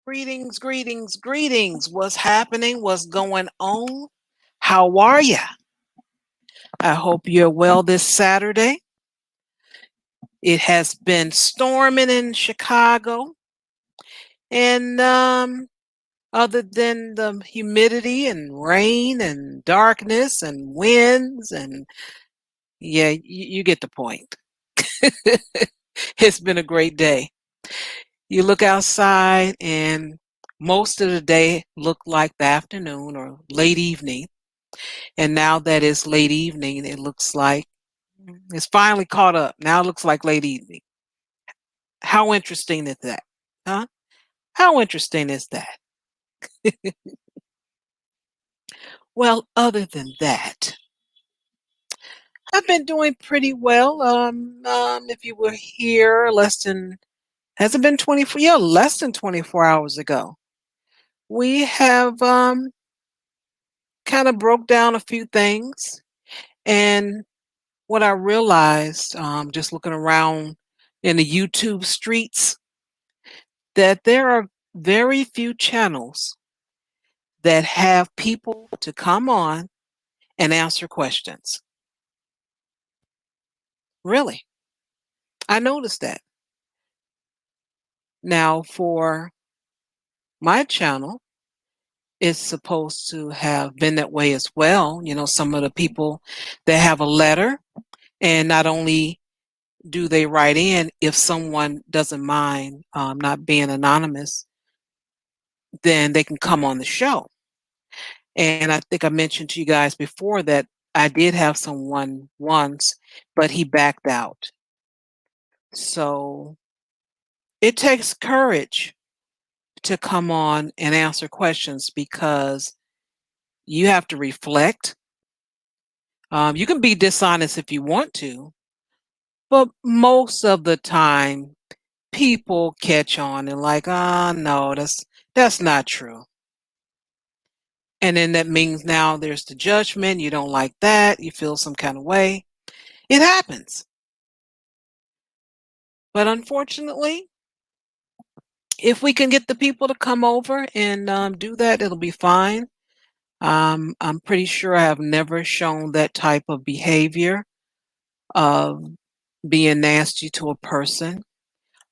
Greetings, greetings, greetings. What's happening? What's going on? How are you? I hope you're well this Saturday. It has been storming in Chicago, and other than the humidity and rain and darkness and winds and yeah, you get the point. It's been a great day. You look outside and most of the day looked like the afternoon or late evening. And now that it's late evening, it looks like it's finally caught up. Now it looks like late evening. How interesting is that? Huh? How interesting is that? Well, other than that, I've been doing pretty well. If you were here has it been 24? Yeah, less than 24 hours ago. We have kind of broke down a few things. And what I realized, just looking around in the YouTube streets, that there are very few channels that have people to come on and answer questions. Really, I noticed that. Now, for my channel, it's supposed to have been that way as well. You know, some of the people that have a letter, and not only do they write in, if someone doesn't mind not being anonymous, then they can come on the show. And I think I mentioned to you guys before that I did have someone once, but he backed out. So it takes courage to come on and answer questions because you have to reflect. You can be dishonest if you want to, but most of the time, people catch on and like, ah, no, that's not true. And then that means now there's the judgment. You don't like that. You feel some kind of way. It happens. But unfortunately, if we can get the people to come over and do that, it'll be fine. I'm pretty sure I have never shown that type of behavior of being nasty to a person.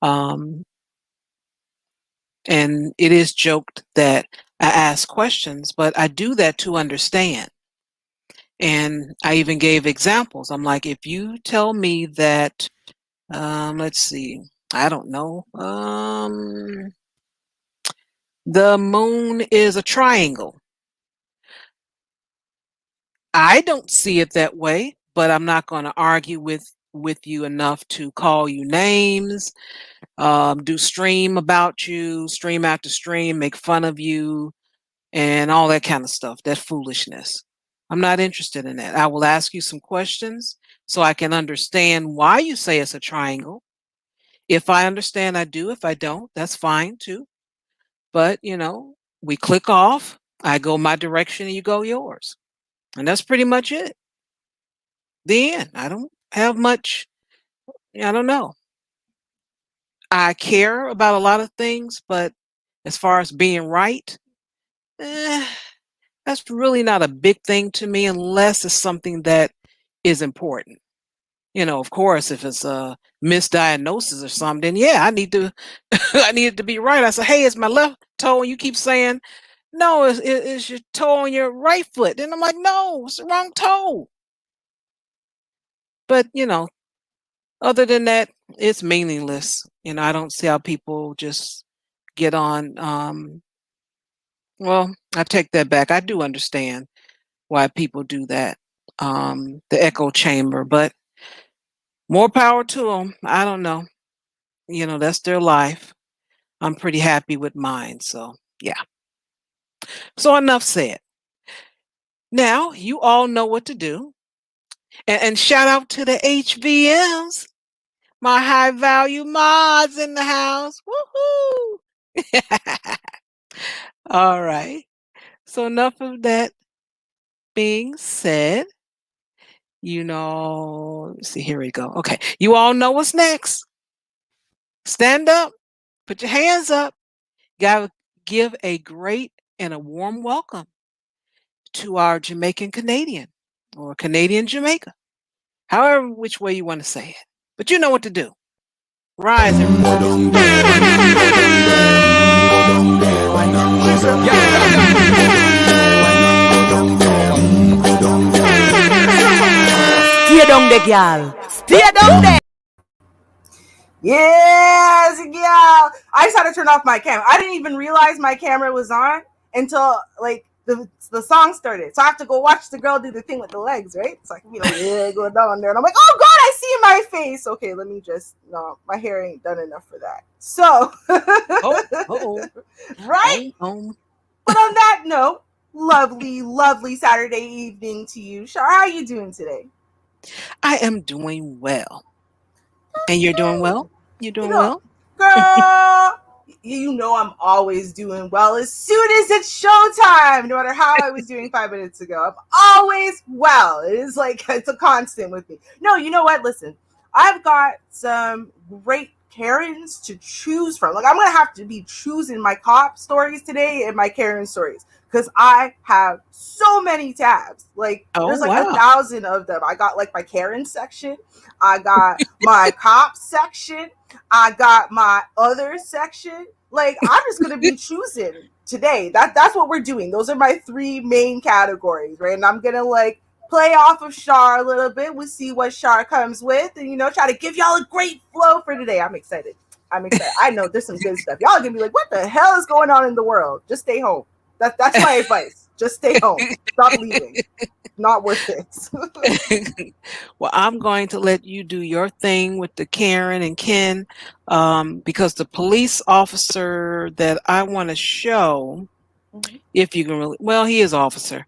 Um, and it is joked that I ask questions, but I do that to understand. And I even gave examples. I'm like, if you tell me that, let's see, I don't know, the moon is a triangle. I don't see it that way, but I'm not going to argue with you enough to call you names, do stream about you, stream after stream, make fun of you, and all that kind of stuff. That foolishness. I'm not interested in that. I will ask you some questions so I can understand why you say it's a triangle. If I understand, I do. If I don't, that's fine too. But, we click off. I go my direction and you go yours. And that's pretty much it. The end. I don't have much, I don't know. I care about a lot of things, but as far as being right, eh, that's really not a big thing to me unless it's something that is important. Of course, if it's a misdiagnosis or something, then yeah, I need to I need it to be right. I say, hey, it's my left toe, and you keep saying, no, it's your toe on your right foot. Then I'm like, no, it's the wrong toe. But other than that, it's meaningless. I don't see how people just get on. Well, I take that back. I do understand why people do that. The echo chamber, but more power to them. I don't know. That's their life. I'm pretty happy with mine. So, yeah. So, enough said. Now, you all know what to do. And shout out to the HVMs, my high value mods in the house. Woohoo! All right. So, enough of that being said, let's see, here we go. Okay. You all know what's next. Stand up, put your hands up. Gotta give a great and a warm welcome to our Jamaican Canadian or Canadian Jamaica, however which way you want to say it. But you know what to do. Rise, everybody. Go down there, go down there, go down there, wine and go down there, go down there, go down there. Stay down there, girl. Stay down there. Yes, yeah. I just had to turn off my camera. I didn't even realize my camera was on until like the song started. So I have to go watch the girl do the thing with the legs, right? So I can be like, yeah, go down there. And I'm like, oh God, I see my face. Okay, let me just no, my hair ain't done enough for that. So right? But on that note, lovely Saturday evening to you. Shar, how are you doing today? I am doing well. And you're doing well? You're doing well? Girl, you know I'm always doing well as soon as it's showtime, no matter how I was doing 5 minutes ago. I'm always well. It is like, it's a constant with me. No, you know what? Listen, I've got some great Karens to choose from. Like, I'm going to have to be choosing my cop stories today and my Karen stories because I have so many tabs. Like, there's like 1,000 of them. I got like my Karen section. I got my cop section. I got my other section. Like, I'm just gonna be choosing today. That's what we're doing. Those are my 3 main categories, right? And I'm gonna like play off of Shar a little bit. We'll see what Shar comes with, and try to give y'all a great flow for today. I'm excited. I know there's some good stuff. Y'all are gonna be like, what the hell is going on in the world? Just stay home. That's my advice. Just stay home. Stop leaving. Not worth it. Well, I'm going to let you do your thing with the Karen and Ken, because the police officer that I want to show, if you can really, well, he is officer.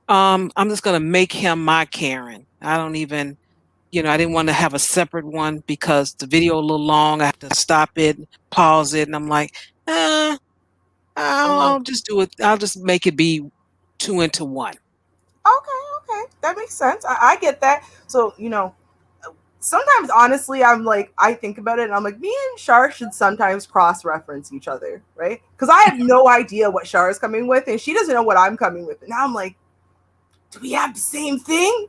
I'm just going to make him my Karen. I don't even, I didn't want to have a separate one because the video a little long. I have to stop it, pause it, and I'm like, I'll just do it. I'll just make it be 2 into 1. Okay, that makes sense. I get that. So sometimes honestly, I'm like, I think about it and I'm like, me and Shar should sometimes cross-reference each other, right? Because I have no idea what Shar is coming with, and she doesn't know what I'm coming with. And now I'm like, do we have the same thing?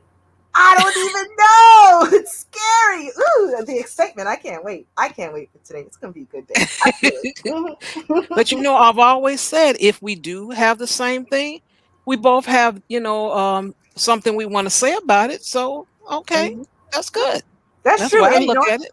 I don't even know. It's scary. Ooh, the excitement. I can't wait. I can't wait for today. It's gonna be a good day. I feel it. But I've always said if we do have the same thing, we both have, something we want to say about it. So okay, that's good. That's true. Why I And look at it.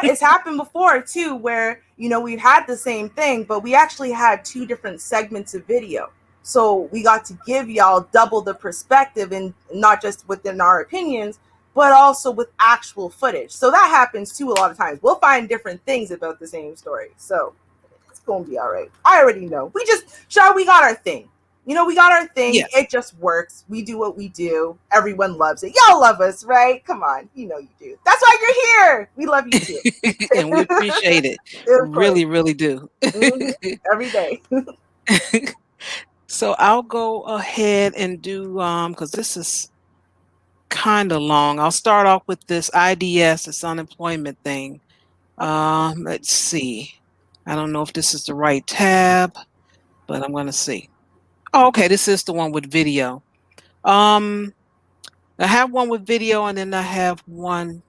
It's happened before too, where we've had the same thing, but we actually had 2 different segments of video. So we got to give y'all double the perspective, and not just within our opinions, but also with actual footage. So that happens too a lot of times. We'll find different things about the same story. So it's gonna be all right. I already know. We got our thing. We got our thing. Yes. It just works. We do what we do. Everyone loves it. Y'all love us, right? Come on. You do. That's why you're here. We love you too. And we appreciate it. Really, really do. Every day. So I'll go ahead and do, because this is kind of long. I'll start off with this IDS, this unemployment thing. Let's see. I don't know if this is the right tab, but I'm going to see. Oh, okay, this is the one with video. I have one with video, and then I have one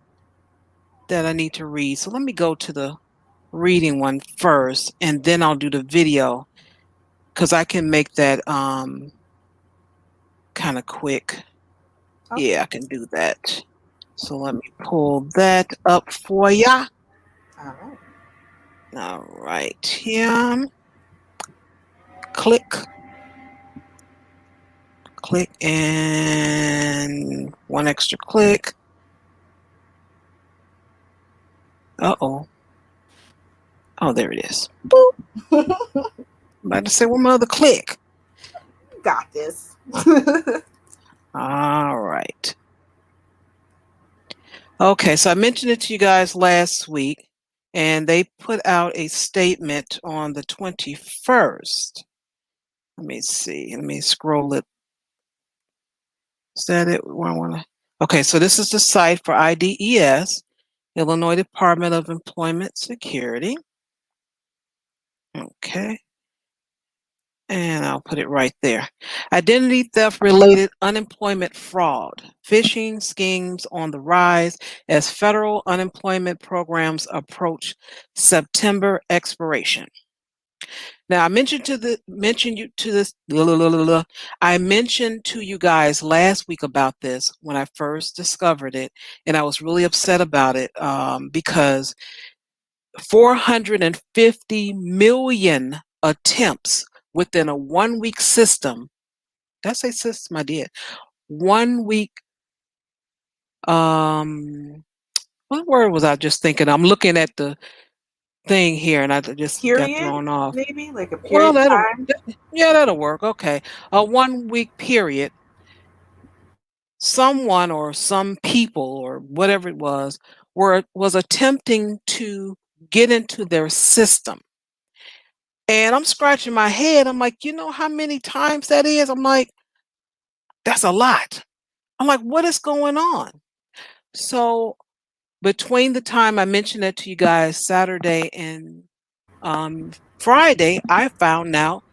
that I need to read. So let me go to the reading one first, and then I'll do the video because I can make that kind of quick. Okay. Yeah, I can do that. So let me pull that up for ya. All right. Here. Click, and one extra click. Uh-oh. Oh, there it is. Boop. I'm about to say one more click. Got this. All right. Okay, so I mentioned it to you guys last week, and they put out a statement on the 21st. Let me see. Let me scroll it. Is that it? Okay, so this is the site for IDES, Illinois Department of Employment Security. Okay. And I'll put it right there. Identity theft related unemployment fraud. Phishing schemes on the rise as federal unemployment programs approach September expiration. Now I I mentioned to you guys last week about this when I first discovered it, and I was really upset about it because 450 million attempts within a 1 week system. Did I say system? I did. 1 week. What word was I just thinking? I'm looking at the thing here, and I just got Period, thrown off. maybe like a Well, period time. yeah, that'll work. Okay, a 1 week period. Someone or some people or whatever it was attempting to get into their system. And I'm scratching my head. I'm like, you know how many times that is? I'm like, that's a lot. I'm like, what is going on? So between the time I mentioned it to you guys Saturday and Friday, I found out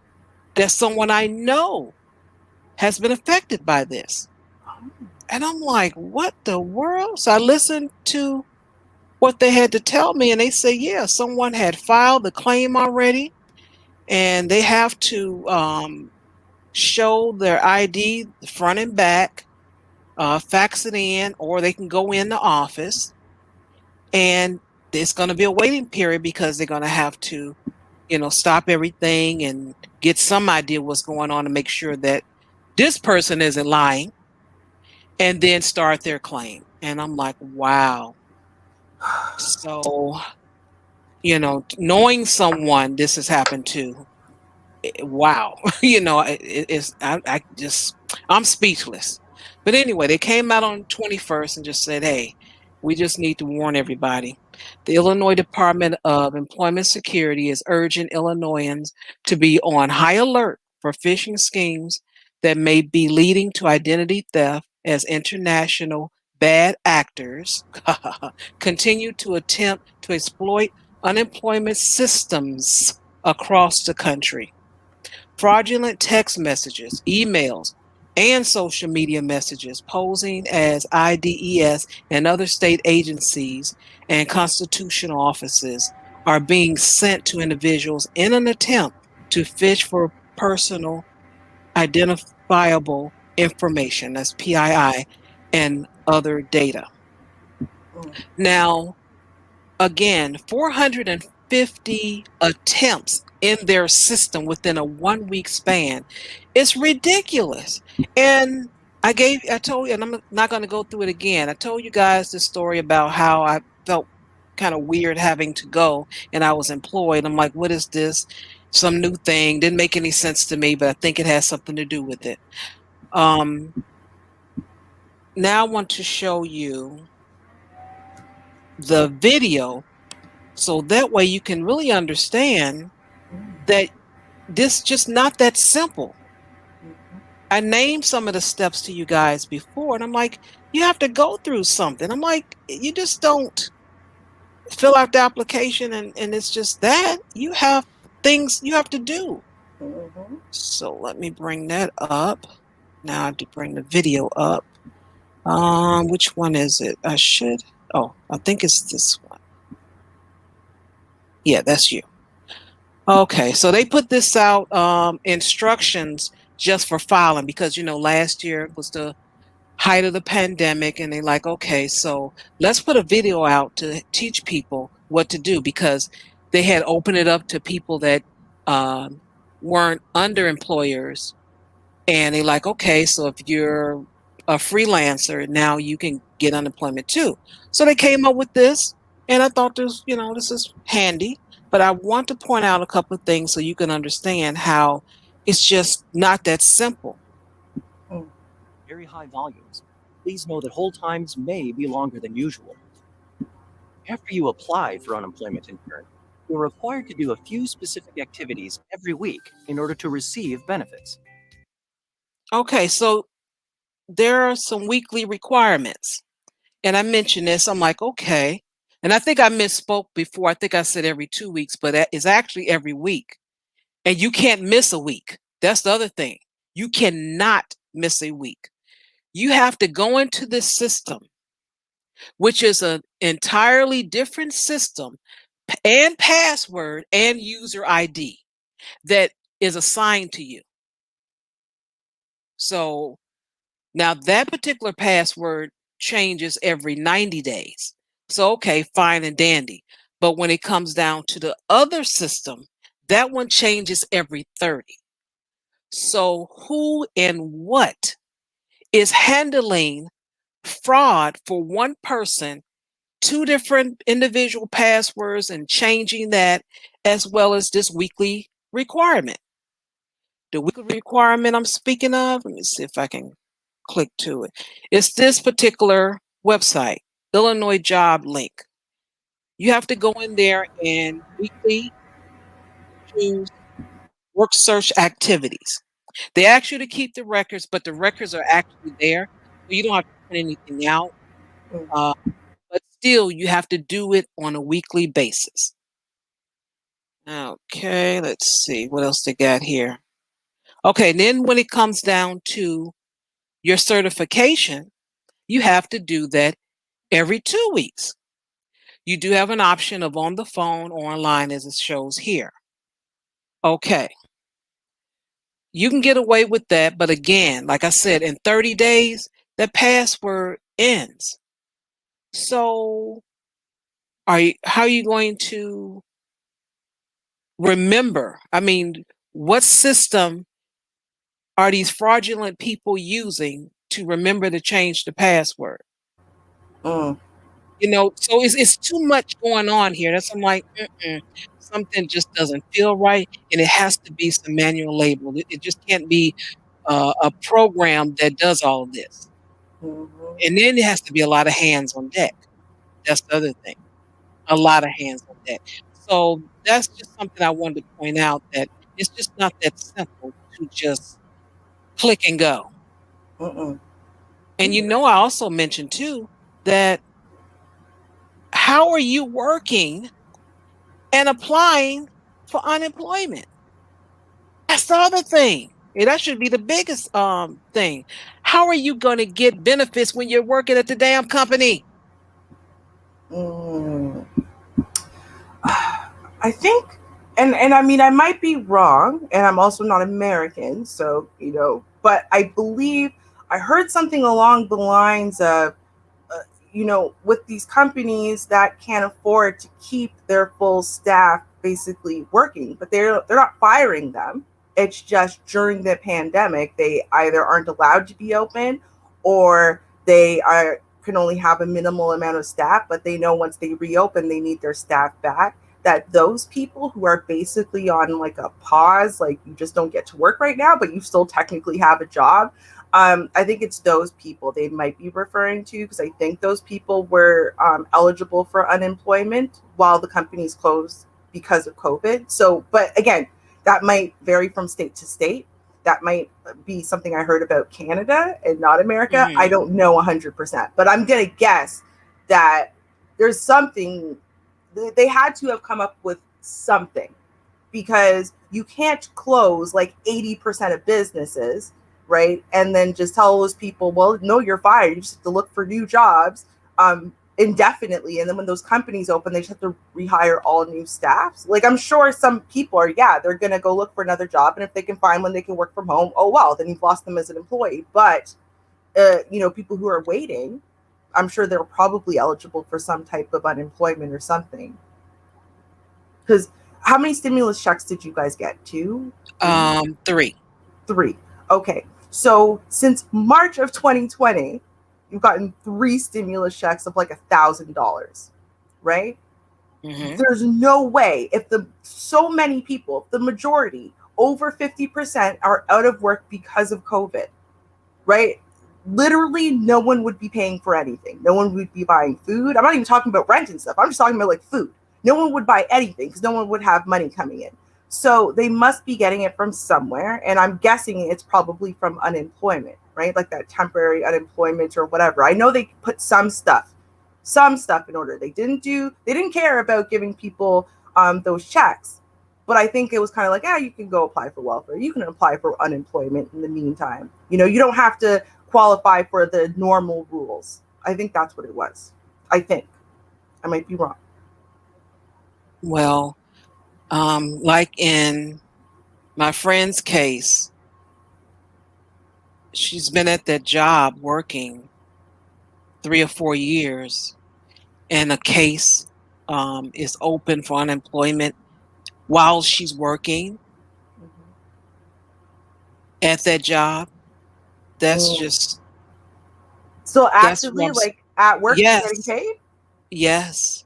that someone I know has been affected by this. And I'm like, what the world? So I listened to what they had to tell me, and they say, yeah, someone had filed the claim already, and they have to show their ID front and back, fax it in, or they can go in the office, and there's going to be a waiting period because they're going to have to, stop everything and get some idea what's going on to make sure that this person isn't lying, and then start their claim. And I'm like, wow. So, knowing someone this has happened to, wow. I'm speechless. But anyway, they came out on 21st and just said, hey, we just need to warn everybody. The Illinois Department of Employment Security is urging Illinoisans to be on high alert for phishing schemes that may be leading to identity theft as international bad actors continue to attempt to exploit unemployment systems across the country. Fraudulent text messages, emails, and social media messages posing as IDES and other state agencies and constitutional offices are being sent to individuals in an attempt to fish for personal identifiable information, that's PII, and other data. Now, again, 450 attempts in their system within a 1 week span. It's ridiculous. And I told you, and I'm not going to go through it again. I told you guys this story about how I felt kind of weird having to go and I was employed. I'm like, what is this? Some new thing. Didn't make any sense to me, but I think it has something to do with it. Now I want to show you the video so that way you can really understand that this just not that simple. I named some of the steps to you guys before, and I'm like, you have to go through something. I'm like, you just don't fill out the application and it's just that. You have things you have to do. So let me bring that up. Now I have to bring the video up. Which one is it? I think it's this one. Yeah, that's you. Okay, so they put this out, instructions just for filing because, last year was the height of the pandemic and they like, okay, so let's put a video out to teach people what to do because they had opened it up to people that weren't under employers. And they like, okay, so if you're a freelancer, now you can get unemployment too. So they came up with this and I thought this is handy. But I want to point out a couple of things so you can understand how it's just not that simple. Very high volumes. Please know that hold times may be longer than usual. After you apply for unemployment insurance, you're required to do a few specific activities every week in order to receive benefits. Okay, so there are some weekly requirements. And I mentioned this, I'm like, okay. And I think I misspoke before. I think I said every 2 weeks, but it's actually every week. And you can't miss a week. That's the other thing. You cannot miss a week. You have to go into this system, which is an entirely different system and password and user ID that is assigned to you. So now that particular password changes every 90 days. So, okay, fine and dandy. But when it comes down to the other system, that one changes every 30. So who and what is handling fraud for one person, two different individual passwords and changing that, as well as this weekly requirement? The weekly requirement I'm speaking of, let me see if I can click to it. It's this particular website, Illinois Job Link. You have to go in there and weekly choose work search activities. They ask you to keep the records, but the records are actually there. So you don't have to print anything out. Uh, but still, you have to do it on a weekly basis. Okay, let's see what else they got here. Okay, then when it comes down to your certification, you have to do that every 2 weeks. You do have an option of on the phone or online as it shows here. Okay. You can get away with that, but again, like I said, in 30 days, that password ends. So how are you going to remember? I mean, what system are these fraudulent people using to remember to change the password? Mm. So it's too much going on here. That's I'm like, something just doesn't feel right, and it has to be some manual labor. It just can't be a program that does all of this. Mhm. And then it has to be a lot of hands on deck. That's the other thing. A lot of hands on deck. So that's just something I wanted to point out, that it's just not that simple to just click and go. Mm-mm. And I also mentioned too that how are you working and applying for unemployment? That's the other thing. Yeah, that should be the biggest thing. How are you going to get benefits when you're working at the damn company? Mm. I think, and I mean, I might be wrong, and I'm also not American, so but I believe I heard something along the lines of, with these companies that can't afford to keep their full staff basically working, but they're not firing them. It's just during the pandemic, they either aren't allowed to be open, or they can only have a minimal amount of staff, but they know once they reopen, they need their staff back. That those people who are basically on like a pause, like you just don't get to work right now, but you still technically have a job. I think it's those people they might be referring to, because I think those people were eligible for unemployment while the companies closed because of COVID. So, but again, that might vary from state to state. That might be something I heard about Canada and not America. I Mhm. don't know 100%, but I'm going to guess that there's something. They had to have come up with something, because you can't close like 80% of businesses, right? And then just tell those people, well, no, you're fired. You just have to look for new jobs indefinitely. And then when those companies open, they just have to rehire all new staffs. Like, I'm sure some people are, they're going to go look for another job. And if they can find one they can work from home, oh, well, then you've lost them as an employee. But, people who are waiting, I'm sure they're probably eligible for some type of unemployment or something. Because how many stimulus checks did you guys get? Two? Three. Three. Okay. So since March of 2020, you've gotten three stimulus checks of like $1,000, right? Mhm. There's no way, if so many people, the majority, over 50% are out of work because of COVID, right? Literally, no one would be paying for anything. No one would be buying food. I'm not even talking about rent and stuff. I'm just talking about like food. No one would buy anything because no one would have money coming in. So they must be getting it from somewhere. And I'm guessing it's probably from unemployment, right? Like that temporary unemployment or whatever. I know they put some stuff in order. They didn't care about giving people those checks. But I think it was kind of like, you can go apply for welfare. You can apply for unemployment in the meantime. You don't have to qualify for the normal rules. I think that's what it was. I think. I might be wrong. Well, like in my friend's case, she's been at that job working 3 or 4 years, and a case is open for unemployment while she's working at that job. That's just So that's what actively, like at work, she's getting yes, paid? yes.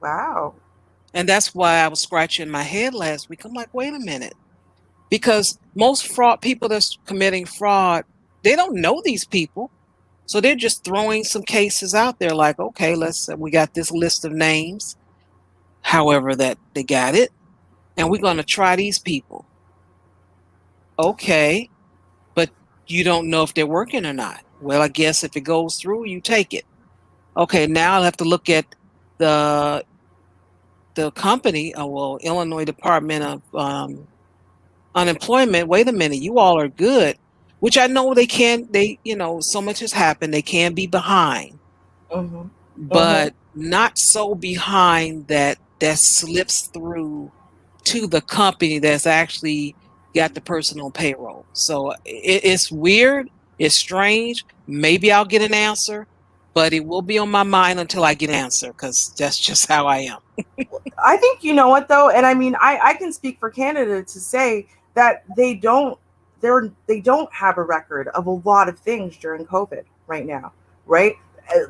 Wow. And that's why I was scratching my head last week. I'm like, wait a minute. Because most fraud people that's committing fraud, they don't know these people. So they're just throwing some cases out there like, okay, we got this list of names, however that they got it, and we're going to try these people. Okay, but you don't know if they're working or not. Well, I guess if it goes through, you take it. Okay, now I'll have to look at the company, Illinois Department of Unemployment. Wait a minute, you all are good, which I know so much has happened. They can be behind, but not so behind that slips through to the company that's actually got the person on payroll. So it's weird. It's strange. Maybe I'll get an answer, but it will be on my mind until I get an answer, because that's just how I am. I think, you know what though, and I mean, I can speak for Canada to say that they don't have a record of a lot of things during COVID right now, right?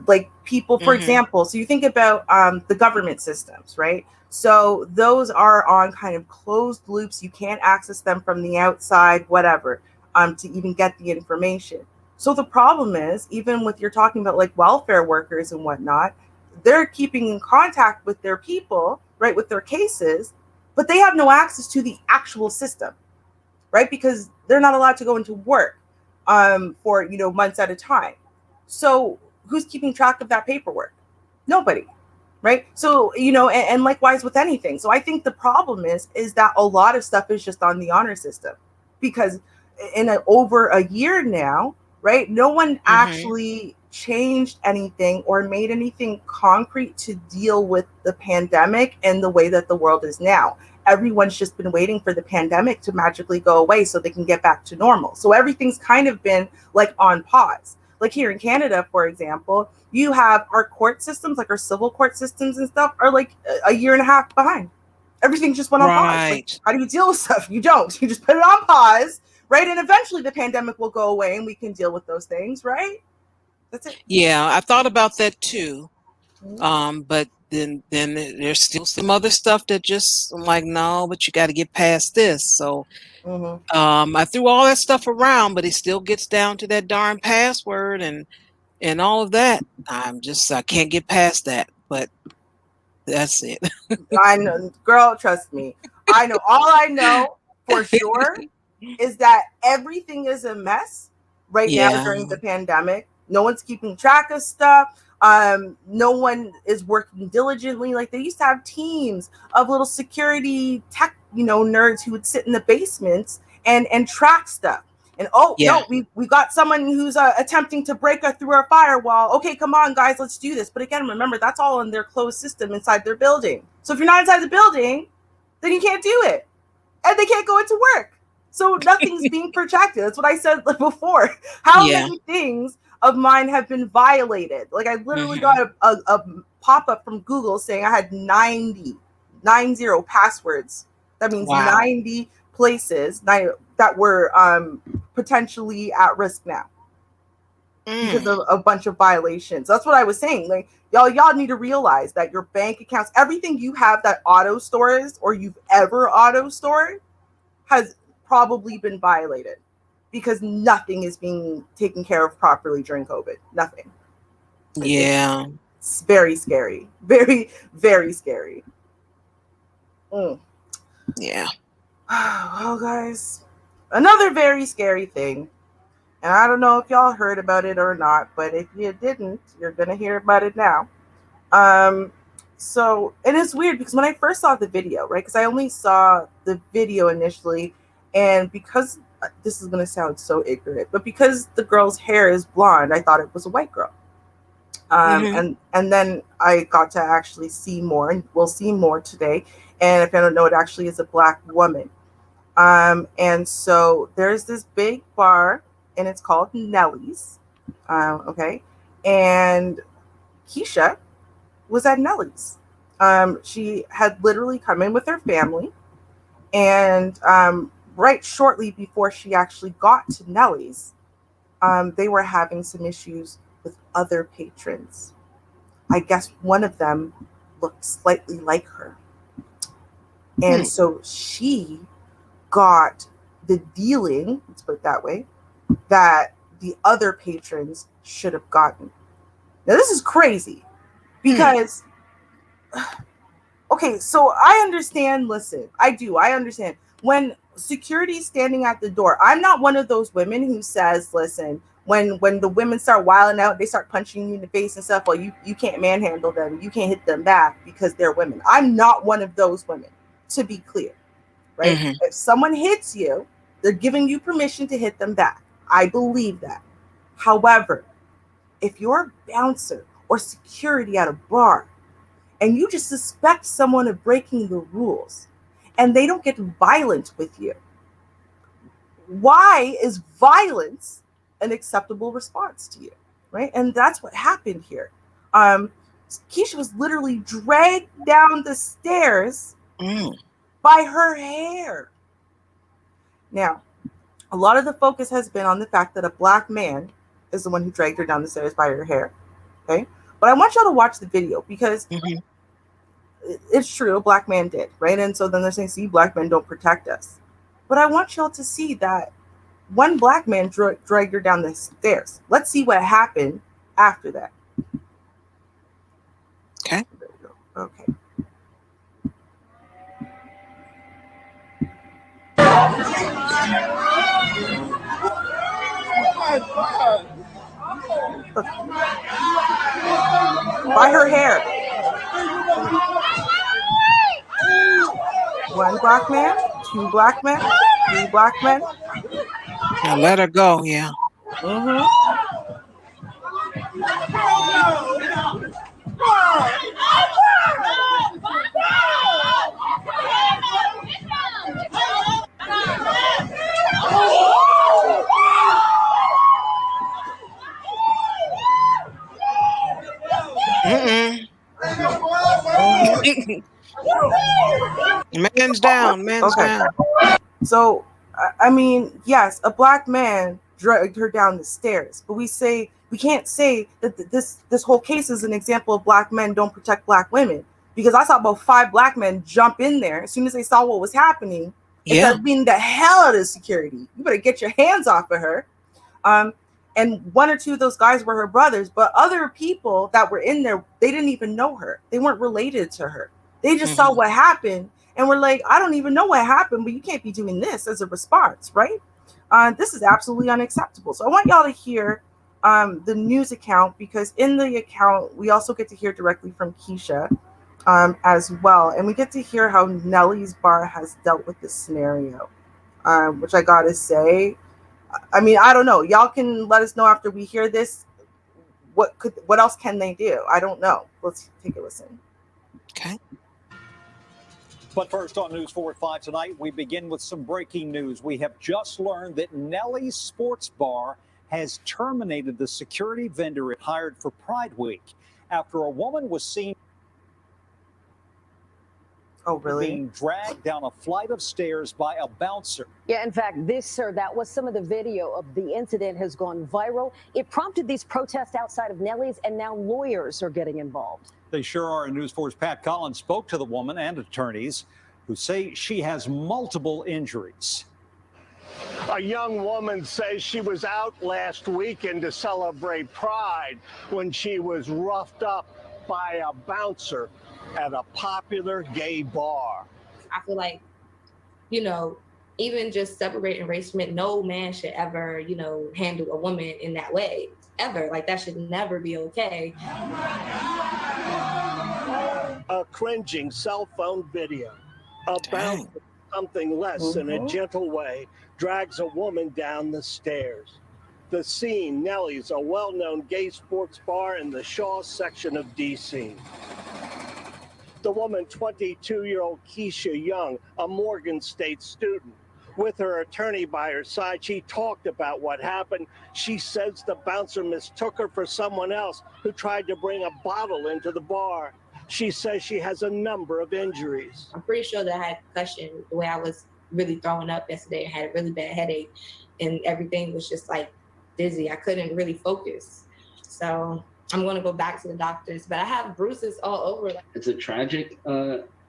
Like people, for example, so you think about the government systems, right? So those are on kind of closed loops. You can't access them from the outside, whatever, to even get the information. So the problem is, even with you're talking about like welfare workers and whatnot, they're keeping in contact with their people, right, with their cases, but they have no access to the actual system, right? Because they're not allowed to go into work for months at a time. So who's keeping track of that paperwork? Nobody, right? So and likewise with anything. So I think the problem is that a lot of stuff is just on the honor system, because in over a year now, right, no one actually changed anything or made anything concrete to deal with the pandemic and the way that the world is now. Everyone's just been waiting for the pandemic to magically go away so they can get back to normal. So everything's kind of been like on pause. Like here in Canada, for example, you have our court systems, like our civil court systems and stuff, are like a year and a half behind. Everything just went on pause. Like, how do you deal with stuff? You don't. You just put it on pause, right? And eventually the pandemic will go away and we can deal with those things, right? That's it. Yeah, I thought about that too. But then there's still some other stuff that just, I'm like, no, but you got to get past this. So I threw all that stuff around, but it still gets down to that darn password and all of that. I can't get past that, but that's it. I know, girl, trust me. I know. All I know for sure is that everything is a mess right now during the pandemic. No one's keeping track of stuff. No one is working diligently. Like they used to have teams of little security tech, nerds who would sit in the basements and track stuff. And no, we got someone who's attempting to break through our firewall. Okay, come on, guys, let's do this. But again, remember, that's all in their closed system inside their building. So if you're not inside the building, then you can't do it, and they can't go into work. So nothing's being protected. That's what I said before. How many things of mine have been violated? Like I literally got a pop-up from Google saying I had 90 passwords. That means 90 places that were potentially at risk now because of a bunch of violations. That's what I was saying. Like y'all need to realize that your bank accounts, everything you have that auto stores or you've ever auto stored, has probably been violated, because nothing is being taken care of properly during COVID. Nothing. Yeah. It's very scary. Very, very scary. Yeah. Well, guys, another very scary thing. And I don't know if y'all heard about it or not, but if you didn't, you're going to hear about it now. So, and it's weird because when I first saw the video, right? Because I only saw the video initially, and because this is going to sound so ignorant, but because the girl's hair is blonde, I thought it was a white girl. And then I got to actually see more, and we'll see more today. And if I don't know, it actually is a black woman. And so there's this big bar, and it's called Nellie's. Okay, and Keisha was at Nellie's. She had literally come in with her family, and right shortly before she actually got to Nellie's, they were having some issues with other patrons. I guess one of them looked slightly like her. And so she got the dealing, let's put it that way, that the other patrons should have gotten. Now, this is crazy because, okay, so I understand, listen, I understand. When security's standing at the door, I'm not one of those women who says, listen, when the women start wilding out, they start punching you in the face and stuff, well, you can't manhandle them, you can't hit them back because they're women. I'm not one of those women, to be clear, right? If someone hits you, they're giving you permission to hit them back. I believe that. However, if you're a bouncer or security at a bar and you just suspect someone of breaking the rules and they don't get violent with you, why is violence an acceptable response to you, right? And that's what happened here. Keisha was literally dragged down the stairs by her hair. Now, a lot of the focus has been on the fact that a black man is the one who dragged her down the stairs by her hair, okay? But I want y'all to watch the video because it's true, a black man did, right? And so then they're saying, see, black men don't protect us. But I want y'all to see that one black man dragged her down the stairs. Let's see what happened after that. Okay. There we go. Okay. By her hair. One black man, two black men, three black men. Now let her go, yeah. Man's down, man's down. So, I mean, yes, a black man dragged her down the stairs, but we can't say that this whole case is an example of black men don't protect black women, because I saw about 5 black men jump in there as soon as they saw what was happening. It started beating the hell out of security. You better get your hands off of her. And 1 or 2 of those guys were her brothers, but other people that were in there, they didn't even know her. They weren't related to her. They just saw what happened and were like, I don't even know what happened, but you can't be doing this as a response, right? This is absolutely unacceptable. So I want y'all to hear the news account, because in the account, we also get to hear directly from Keisha as well. And we get to hear how Nellie's bar has dealt with this scenario, which I gotta say, I mean, I don't know. Y'all can let us know after we hear this. What else can they do? I don't know. Let's take a listen. Okay. But first on News 4 at 5 tonight, we begin with some breaking news. We have just learned that Nellie's Sports Bar has terminated the security vendor it hired for Pride Week after a woman was seen being dragged down a flight of stairs by a bouncer. Yeah, in fact, that was some of the video of the incident has gone viral. It prompted these protests outside of Nellie's, and now lawyers are getting involved. They sure are. And News 4's Pat Collins spoke to the woman and attorneys who say she has multiple injuries. A young woman says she was out last weekend to celebrate Pride when she was roughed up by a bouncer at a popular gay bar. I feel like, you know, even just separating race from it, no man should ever, you know, handle a woman in that way, ever. Like, that should never be okay. A cringing cell phone video. A bouncer, something less than a gentle way, drags a woman down the stairs. The scene, Nellie's, a well-known gay sports bar in the Shaw section of D.C. The woman, 22-year-old Keisha Young, a Morgan State student. With her attorney by her side, she talked about what happened. She says the bouncer mistook her for someone else who tried to bring a bottle into the bar. She says she has a number of injuries. I'm pretty sure that I had concussion the way I was really throwing up yesterday. I had a really bad headache and everything was just like dizzy. I couldn't really focus. So I'm going to go back to the doctors, but I have bruises all over. It's a tragic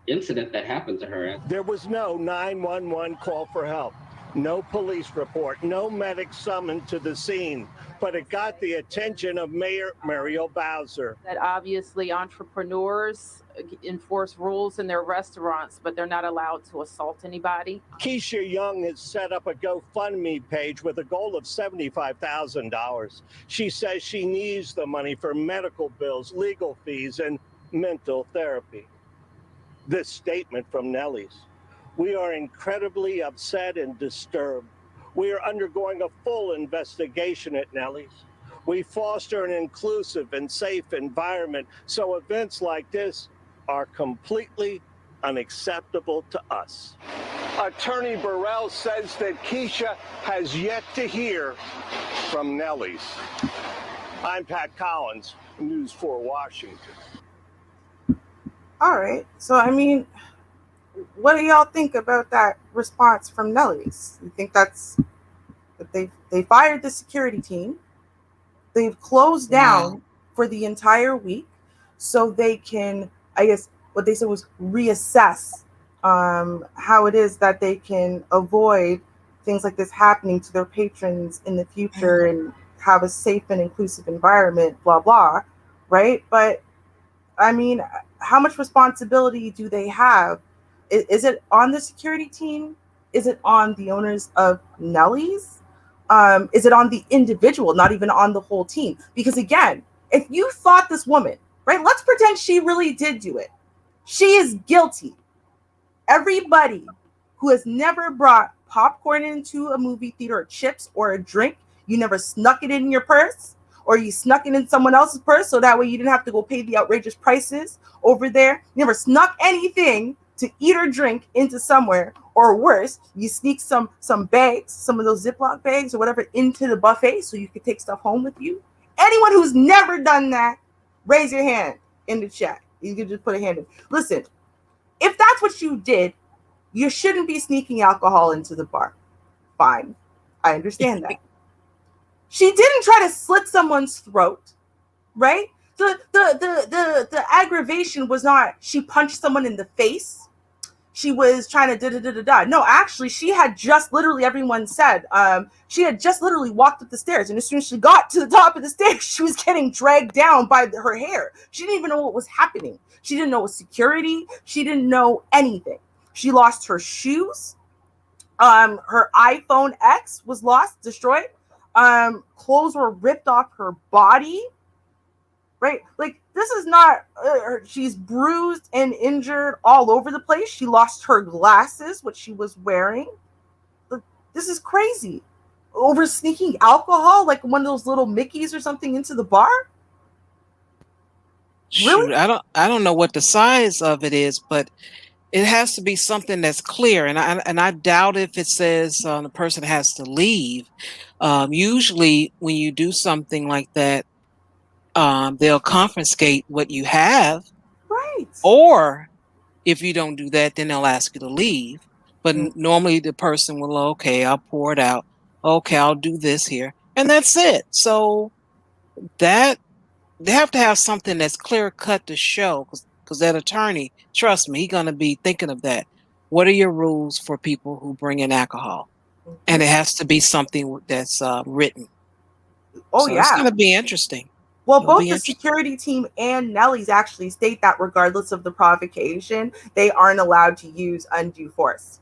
incident that happened to her. There was no 911 call for help, no police report, no medic summoned to the scene, but it got the attention of Mayor Muriel Bowser. That obviously entrepreneurs enforce rules in their restaurants, but they're not allowed to assault anybody. Keisha Young has set up a GoFundMe page with a goal of $75,000. She says she needs the money for medical bills, legal fees, and mental therapy. This statement from Nellie's. We are incredibly upset and disturbed. We are undergoing a full investigation at Nellie's. We foster an inclusive and safe environment, so events like this are completely unacceptable to us. Attorney Burrell says that Keisha has yet to hear from Nellie's. I'm Pat Collins, News 4 Washington. All right. So, I mean, what do y'all think about that response from Nellie's? You think that they fired the security team? They've closed down for the entire week so they can, I guess what they said was reassess how it is that they can avoid things like this happening to their patrons in the future and have a safe and inclusive environment, blah, blah, right? But, I mean, how much responsibility do they have? Is it on the security team? Is it on the owners of Nellie's? Is it on the individual, not even on the whole team? Because again, if you thought this woman, right, let's pretend she really did do it. She is guilty. Everybody who has never brought popcorn into a movie theater or chips or a drink, you never snuck it in your purse, or you snuck it in someone else's purse so that way you didn't have to go pay the outrageous prices over there. You never snuck anything to eat or drink into somewhere, or worse, you sneak some bags, some of those Ziploc bags or whatever into the buffet so you could take stuff home with you. Anyone who's never done that, raise your hand in the chat. You can just put a hand in. Listen, if that's what you did, you shouldn't be sneaking alcohol into the bar. Fine. I understand that. She didn't try to slit someone's throat, right? The aggravation was not she punched someone in the face. She was trying to da-da-da-da-da. No, actually, she had just literally, everyone said, she had just literally walked up the stairs. And as soon as she got to the top of the stairs, she was getting dragged down by her hair. She didn't even know what was happening. She didn't know security. She didn't know anything. She lost her shoes. Her iPhone X was lost, destroyed. Clothes were ripped off her body. Right? Like, this is not, she's bruised and injured all over the place. She lost her glasses, which she was wearing. This is crazy. Over sneaking alcohol, like one of those little Mickeys or something into the bar? Really? Shoot, I don't know what the size of it is, but it has to be something that's clear. And I doubt if it says the person has to leave. Usually when you do something like that, they'll confiscate what you have. Right. Or if you don't do that, then they'll ask you to leave. But normally the person will, okay, I'll pour it out. Okay, I'll do this here. And that's it. So that they have to have something that's clear cut to show, because that attorney, trust me, he's going to be thinking of that. What are your rules for people who bring in alcohol? And it has to be something that's written. Oh, so yeah. It's going to be interesting. Well, both the security team and Nellie's actually state that regardless of the provocation, they aren't allowed to use undue force.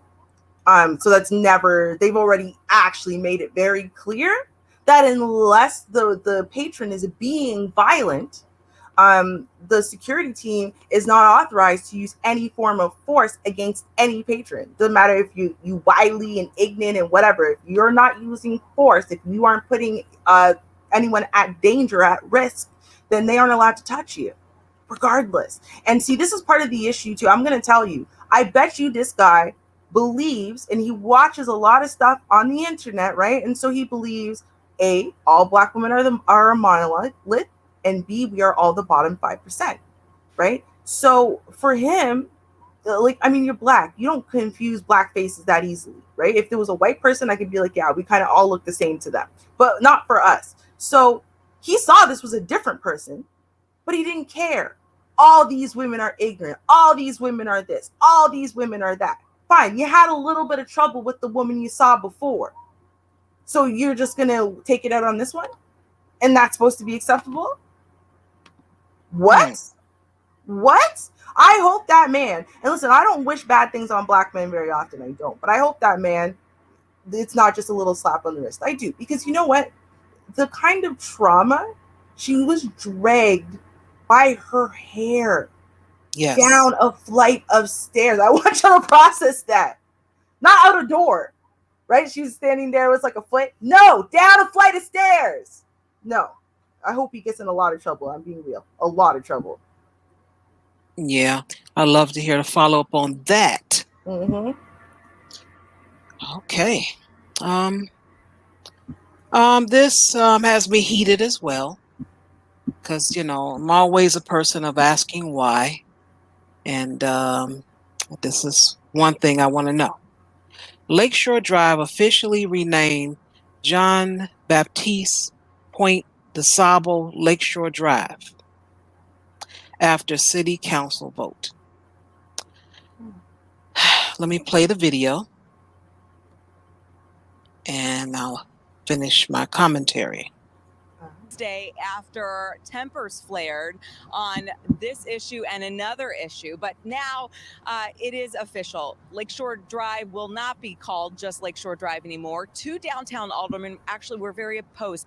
So that's never, they've already actually made it very clear that unless the patron is being violent, the security team is not authorized to use any form of force against any patron. Doesn't matter if you wily and ignorant and whatever. If you're not using force, if you aren't putting anyone at danger, at risk, then they aren't allowed to touch you, regardless. And see, this is part of the issue too. I'm going to tell you, I bet you this guy believes, and he watches a lot of stuff on the internet, right? And so he believes, A, all Black women are a monolith, and B, we are all the bottom 5%, right? So for him, like, I mean, you're Black. You don't confuse Black faces that easily, right? If there was a white person, I could be like, yeah, we kind of all look the same to them, but not for us. So he saw this was a different person, but he didn't care. All these women are ignorant. All these women are this. All these women are that. Fine, you had a little bit of trouble with the woman you saw before. So you're just going to take it out on this one? And that's supposed to be acceptable? What? What? I hope that man, and listen, I don't wish bad things on Black men very often. I don't. But I hope that man, it's not just a little slap on the wrist. I do. Because you know what? The kind of trauma, she was dragged by her hair down a flight of stairs. I want you to process that. Not out a door, right? She was standing there with like a foot. No, down a flight of stairs. No. I hope he gets in a lot of trouble. I'm being real. A lot of trouble. Yeah, I'd love to hear the follow-up on that. Mm-hmm. Okay. This has me heated as well, because, you know, I'm always a person of asking why. And this is one thing I want to know. Lakeshore Drive officially renamed John Baptiste Point de Sable Lakeshore Drive after city council vote. Let me play the video and I'll finish my commentary. Day after tempers flared on this issue and another issue, but now it is official. Lakeshore Drive will not be called just Lakeshore Drive anymore. Two downtown aldermen actually were very opposed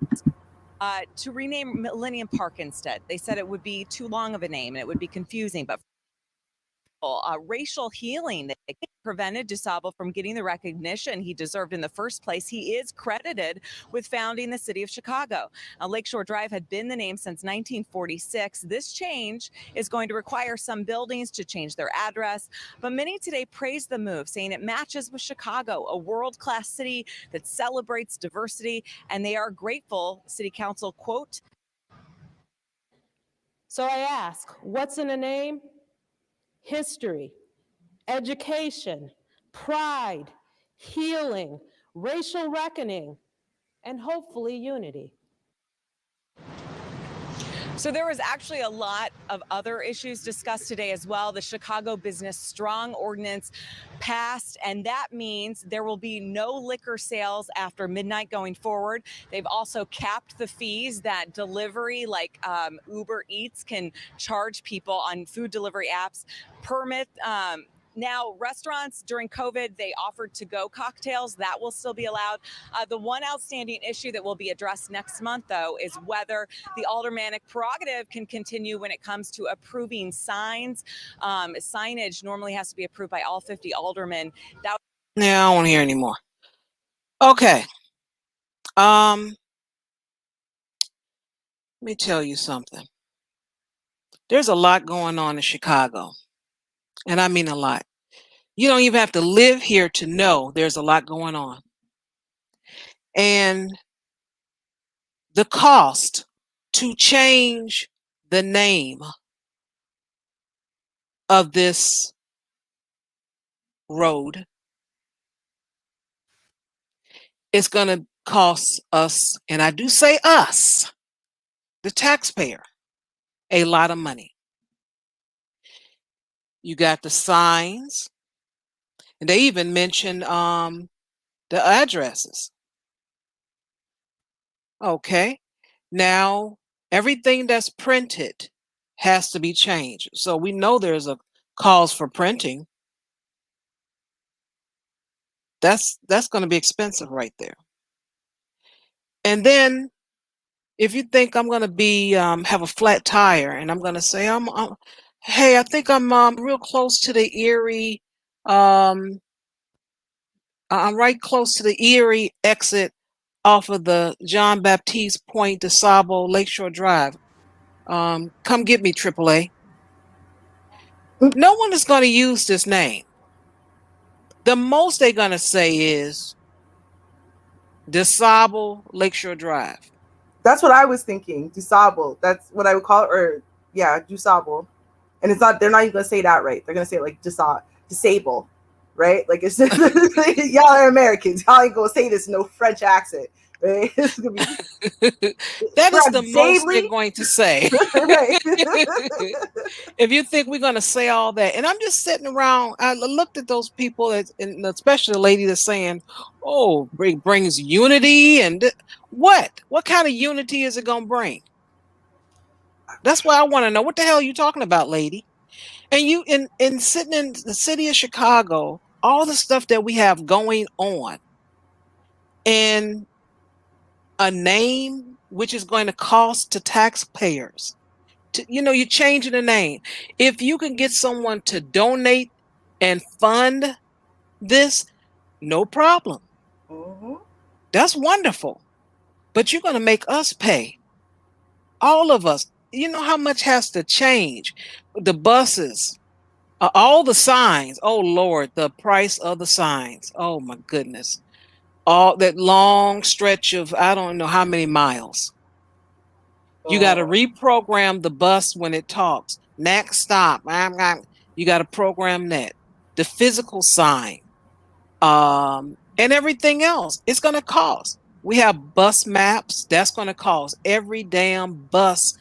to rename Millennium Park instead. They said it would be too long of a name and it would be confusing, but racial healing that prevented DeSable from getting the recognition he deserved in the first place. He is credited with founding the city of Chicago. Lakeshore Drive had been the name since 1946. This change is going to require some buildings to change their address, but many today praise the move, saying it matches with Chicago, a world-class city that celebrates diversity, and they are grateful. City Council, quote, "So I ask, what's in a name? History, education, pride, healing, racial reckoning, and hopefully unity." So there was actually a lot of other issues discussed today as well. The Chicago Business Strong Ordinance passed, and that means there will be no liquor sales after midnight going forward. They've also capped the fees that delivery, like Uber Eats, can charge people on food delivery apps. Now, restaurants during COVID, they offered to-go cocktails. That will still be allowed. The one outstanding issue that will be addressed next month, though, is whether the aldermanic prerogative can continue when it comes to approving signs. Signage normally has to be approved by all 50 aldermen. Yeah, I don't want to hear anymore. Okay. Let me tell you something. There's a lot going on in Chicago, and I mean a lot. You don't even have to live here to know there's a lot going on. And the cost to change the name of this road is going to cost us, and I do say us, the taxpayer, a lot of money. You got the signs, and they even mentioned the addresses. Okay. Now, everything that's printed has to be changed. So we know there's a cause for printing. That's going to be expensive right there. And then if you think I'm going to be have a flat tire, and I'm going to say hey, I think I'm real close to the Erie, I'm right close to the Erie exit off of the John Baptiste Point to Sabo Lakeshore Drive. Come get me, AAA. No one is going to use this name. The most they're going to say is DeSable Lakeshore Drive. That's what I was thinking. DeSable. That's what I would call it. Or yeah, DeSable. And it's not. They're not even gonna say that right. They're gonna say it like disable, right? Like it's y'all are Americans. Y'all ain't gonna say this in no French accent, right? It's gonna be that is the most they're going to say. Right. If you think we're going to say all that, and I'm just sitting around, I looked at those people, and especially the lady that's saying, "Oh, brings unity," and what kind of unity is it going to bring? That's why I want to know, what the hell are you talking about, lady? And you in sitting in the city of Chicago, all the stuff that we have going on, and a name which is going to cost to taxpayers. You're changing the name. If you can get someone to donate and fund this, no problem. Mm-hmm. That's wonderful. But you're going to make us pay. All of us. You know how much has to change? The buses, all the signs. Oh, Lord, the price of the signs. Oh, my goodness. All that long stretch of, I don't know how many miles. You got to reprogram the bus when it talks. Next stop. You got to program that. The physical sign. And everything else. It's going to cost. We have bus maps. That's going to cost every damn bus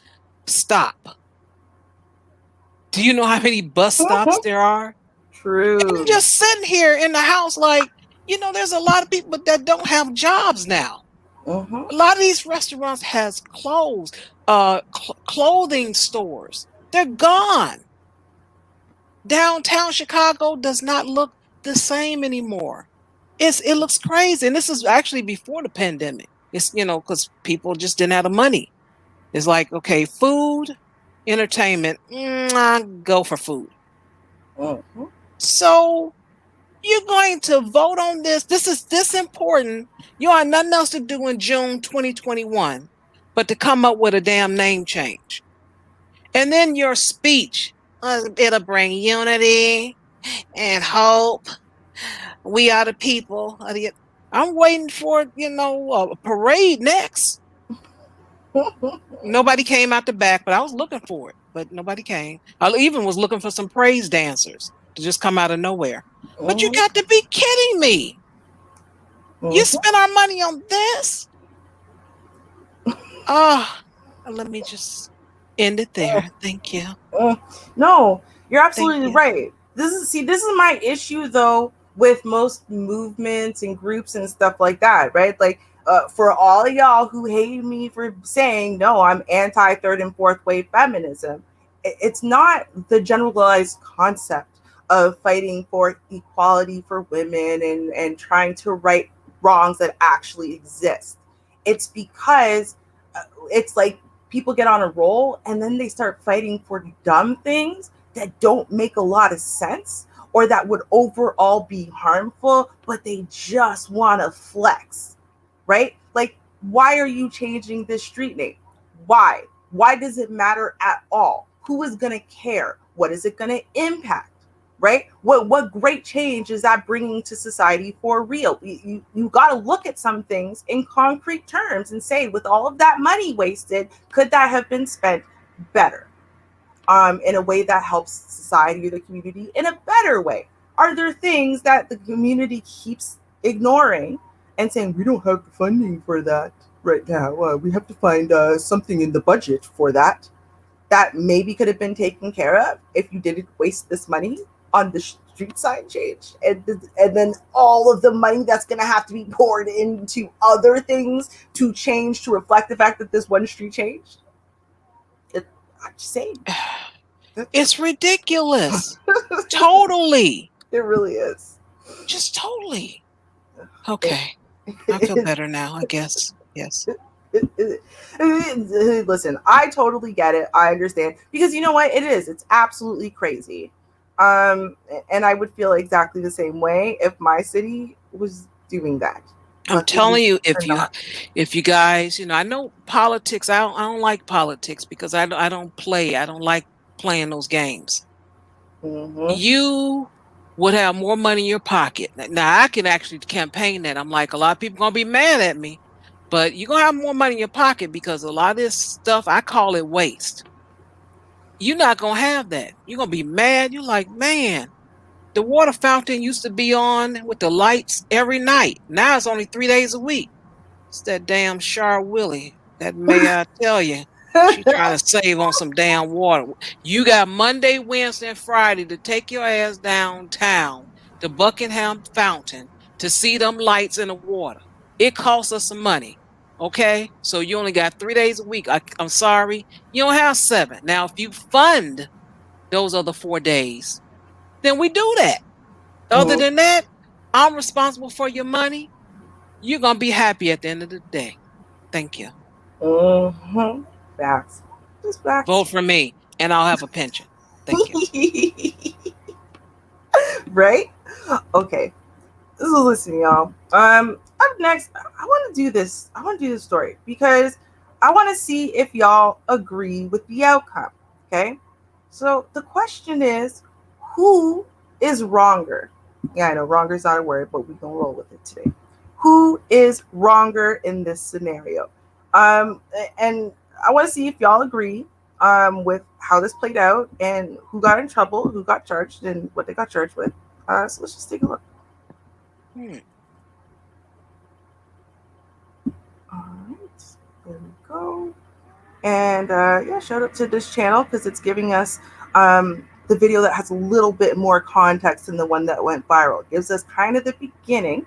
stop. Do you know how many bus stops there are? True. And I'm just sitting here in the house like, there's a lot of people that don't have jobs now. Mm-hmm. A lot of these restaurants has closed. Clothing stores, they're gone. Downtown Chicago does not look the same anymore. It looks crazy. And this is actually before the pandemic. It's, because people just didn't have the money. It's like, okay, food, entertainment, go for food. Mm-hmm. So you're going to vote on this. This is this important. You have nothing else to do in June 2021 but to come up with a damn name change. And then your speech, it'll bring unity and hope. We are the people. I'm waiting for, a parade next. Nobody came out the back, but I was looking for it, but nobody came. I even was looking for some praise dancers to just come out of nowhere. Mm-hmm. But you got to be kidding me. Mm-hmm. You spent our money on this? Let me just end it there. Thank you. No, you're absolutely right. This is my issue though with most movements and groups and stuff like that, right? Like for all of y'all who hate me for saying no, I'm anti third and fourth wave feminism. It's not the generalized concept of fighting for equality for women and trying to right wrongs that actually exist. It's because it's like people get on a roll and then they start fighting for dumb things that don't make a lot of sense or that would overall be harmful, but they just want to flex, right? Like, why are you changing this street name? Why? Why does it matter at all? Who is going to care? What is it going to impact? Right? What great change is that bringing to society for real? You got to look at some things in concrete terms and say, with all of that money wasted, could that have been spent better? In a way that helps society or the community in a better way? Are there things that the community keeps ignoring and saying, we don't have the funding for that right now. We have to find something in the budget for that maybe could have been taken care of if you didn't waste this money on the street sign change, and then all of the money that's going to have to be poured into other things to change to reflect the fact that this one street changed. I'm just saying. It's ridiculous. Totally. It really is. Just totally. Okay. I feel better now, I guess. Yes. Listen, I totally get it. I understand because you know what it is. It's absolutely crazy. And I would feel exactly the same way if my city was doing that. I'm But telling you, they're not. if you guys, I know politics. I don't like politics because I don't play. I don't like playing those games. Mm-hmm. You would have more money in your pocket. Now I can actually campaign that. I'm like, a lot of people gonna be mad at me, but you're gonna have more money in your pocket because a lot of this stuff, I call it waste. You're not gonna have that. You're gonna be mad. You're like, man, the water fountain used to be on with the lights every night. Now it's only 3 days a week. It's that damn Char Willie. That may I tell you. She trying to save on some damn water. You got Monday, Wednesday, and Friday to take your ass downtown to Buckingham Fountain to see them lights in the water. It costs us some money. Okay? So you only got 3 days a week. I'm sorry. You don't have 7. Now, if you fund those other 4 days, then we do that. Other than that, I'm responsible for your money. You're going to be happy at the end of the day. Thank you. Mm-hmm. Facts. Just facts. Vote for me, and I'll have a pension. Thank you. Right? Okay. So listen, y'all. Up next, I want to do this. I want to do this story because I want to see if y'all agree with the outcome. Okay. So the question is, who is wronger? Yeah, I know wronger is not a word, but we're gonna roll with it today. Who is wronger in this scenario? And I want to see if y'all agree with how this played out and who got in trouble, who got charged, and what they got charged with. So let's just take a look. All right, there we go. And yeah, shout out to this channel because it's giving us the video that has a little bit more context than the one that went viral. It gives us kind of the beginning,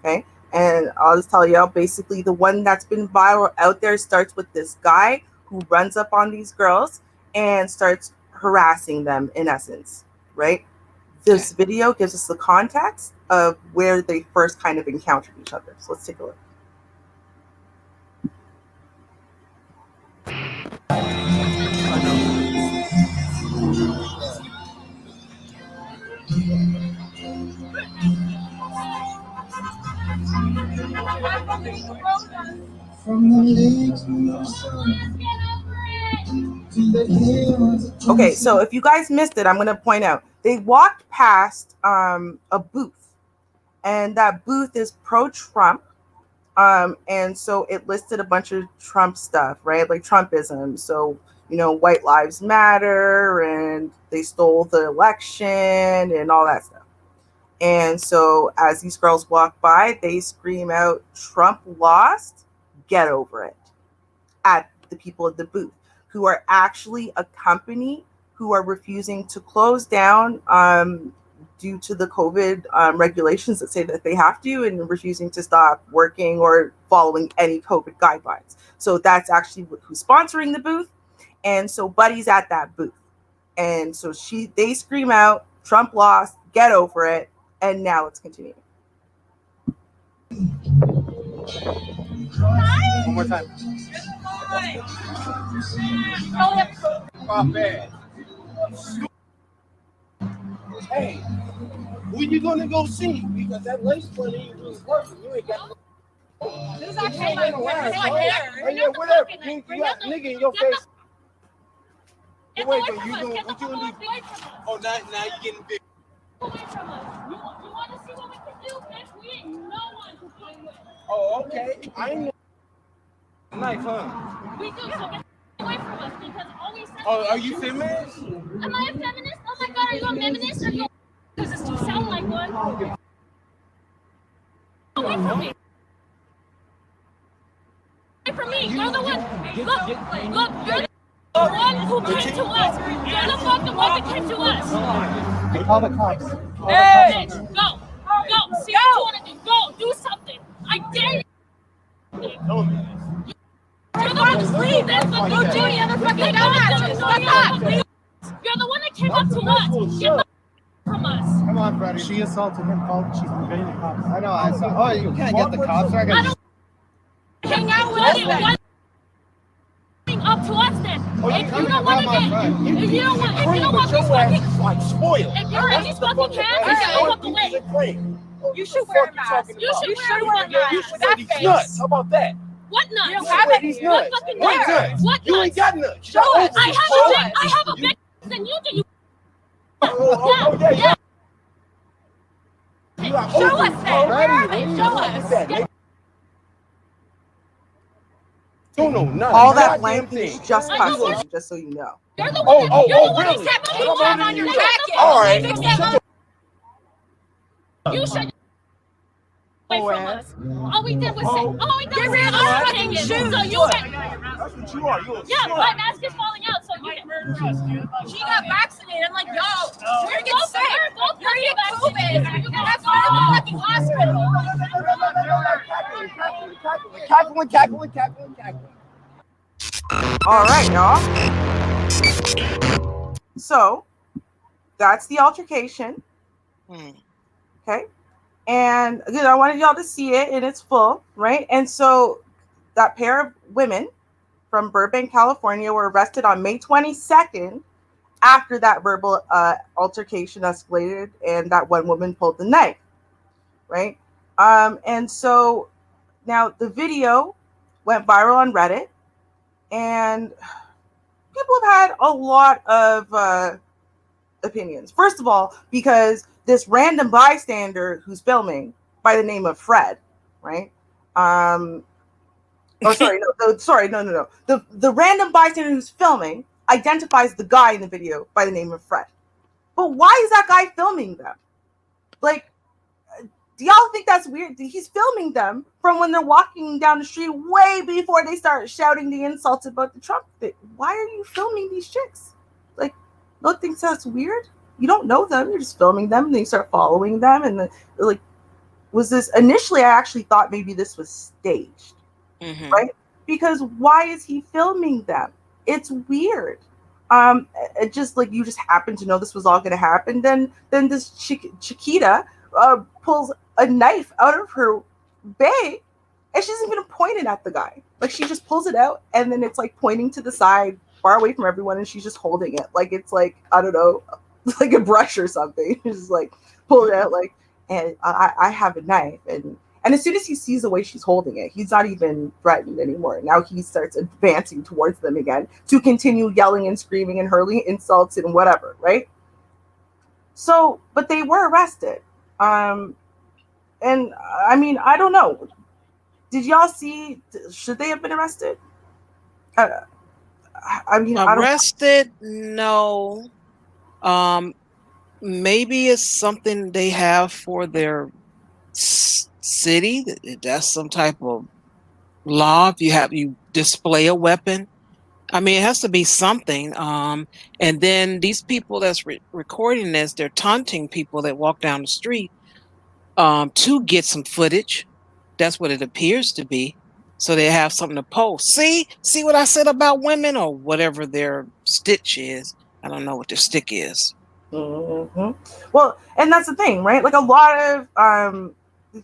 okay? And I'll just tell y'all, basically the one that's been viral out there starts with this guy who runs up on these girls and starts harassing them in essence, right? This video gives us the context of where they first kind of encountered each other. So let's take a look. Okay, so if you guys missed it, I'm going to point out they walked past a booth, and that booth is pro-Trump, and so it listed a bunch of Trump stuff, right? Like Trumpism. So, white lives matter, and they stole the election and all that stuff. And so as these girls walk by, they scream out, "Trump lost, get over it," at the people at the booth, who are actually a company who are refusing to close down due to the COVID regulations that say that they have to, and refusing to stop working or following any COVID guidelines. So that's actually who's sponsoring the booth. And so Buddy's at that booth. And so they scream out, "Trump lost, get over it." And now let's continue. One more time. Hey, when you gonna go see? Because that lace money was working. You ain't got. This is actually my hair. Yeah, whatever. You got nigga in your face. Wait, what you gonna do? Oh, now you getting big. Away from us. You want to see what we can do? Bitch, we ain't no one to play with. Oh, okay. I ain't knife, huh? We do, so get away from us because all we said. Oh, are you feminist? Am I a feminist? Oh my God, are you a feminist? Or you? Because you sound like one. Away from me. Away from me. You're the one. Look, you're the one who came to us. You're the fucking one that came to us. Call the cops. Hey! Go! See what you want to do. Go! Do something. I dare you. You're the one who leave. That's the no Judy and the fucking donuts. You're the one that came up to us. Get the from us. Come on, Freddie. She assaulted him. She's getting the cops. I know. I saw. Oh, you can't get the cops. hang out with us. Why up to us then? If you don't want to get, if you don't want these fucking, like spoiled. if you want these fucking cats, then walk away. You should wear a mask. You should wear a mask. You should wear these nuts. How about that? What nuts? You don't have any. What fucking nuts? What You nuts? ain't got nuts. Show us. I have a big than you do. Yeah. Show us that. Where are they? Show us. All that length is just custom, just so you know. You're the one really? that you have on your jacket. All right. You should away from us. All we did was say, we ran us fucking shoes. So you went. That's what you are. You're a Yeah, my mask is falling out. So She got vaccinated. I'm like, yo, you're gonna get sick. You're You're gonna get COVID. That's why I'm in the fucking hospital. cackling. All right, y'all. So that's the altercation. Okay. And again, I wanted y'all to see it in its full, right? And so that pair of women from Burbank, California were arrested on May 22nd after that verbal altercation escalated and that one woman pulled the knife, right? And so now the video went viral on Reddit, and people have had a lot of opinions. First of all, because this random bystander who's filming by the name of Fred, right? The random bystander who's filming identifies the guy in the video by the name of Fred. But why is that guy filming them? Like, do y'all think that's weird? He's filming them from when they're walking down the street way before they start shouting the insults about the Trump thing. Why are you filming these chicks? Like, don't think that's weird? You don't know them. You're just filming them, and then you start following them. And like, was this initially? I actually thought maybe this was staged, right? Because why is he filming them? It's weird. It just like you just happen to know this was all going to happen. Then this Chiquita pulls a knife out of her bag, and she doesn't even point it at the guy. Like, she just pulls it out, and then it's like pointing to the side, far away from everyone, and she's just holding it like it's like, I don't know, like a brush or something. Just like pull it out, like, and I have a knife, and as soon as he sees the way she's holding it, he's not even threatened anymore. Now he starts advancing towards them again to continue yelling and screaming and hurling insults and whatever, right? So, but they were arrested. And I mean, I don't know. Did y'all see? Should they have been arrested? I mean, arrested? No. Maybe it's something they have for their city. That's some type of law. If you display a weapon. I mean, it has to be something. And then these people that's recording this, they're taunting people that walk down the street to get some footage. That's what it appears to be. So they have something to post. See what I said about women, or whatever their stitch is. I don't know what their stick is. Well, and that's the thing, right? Like, a lot of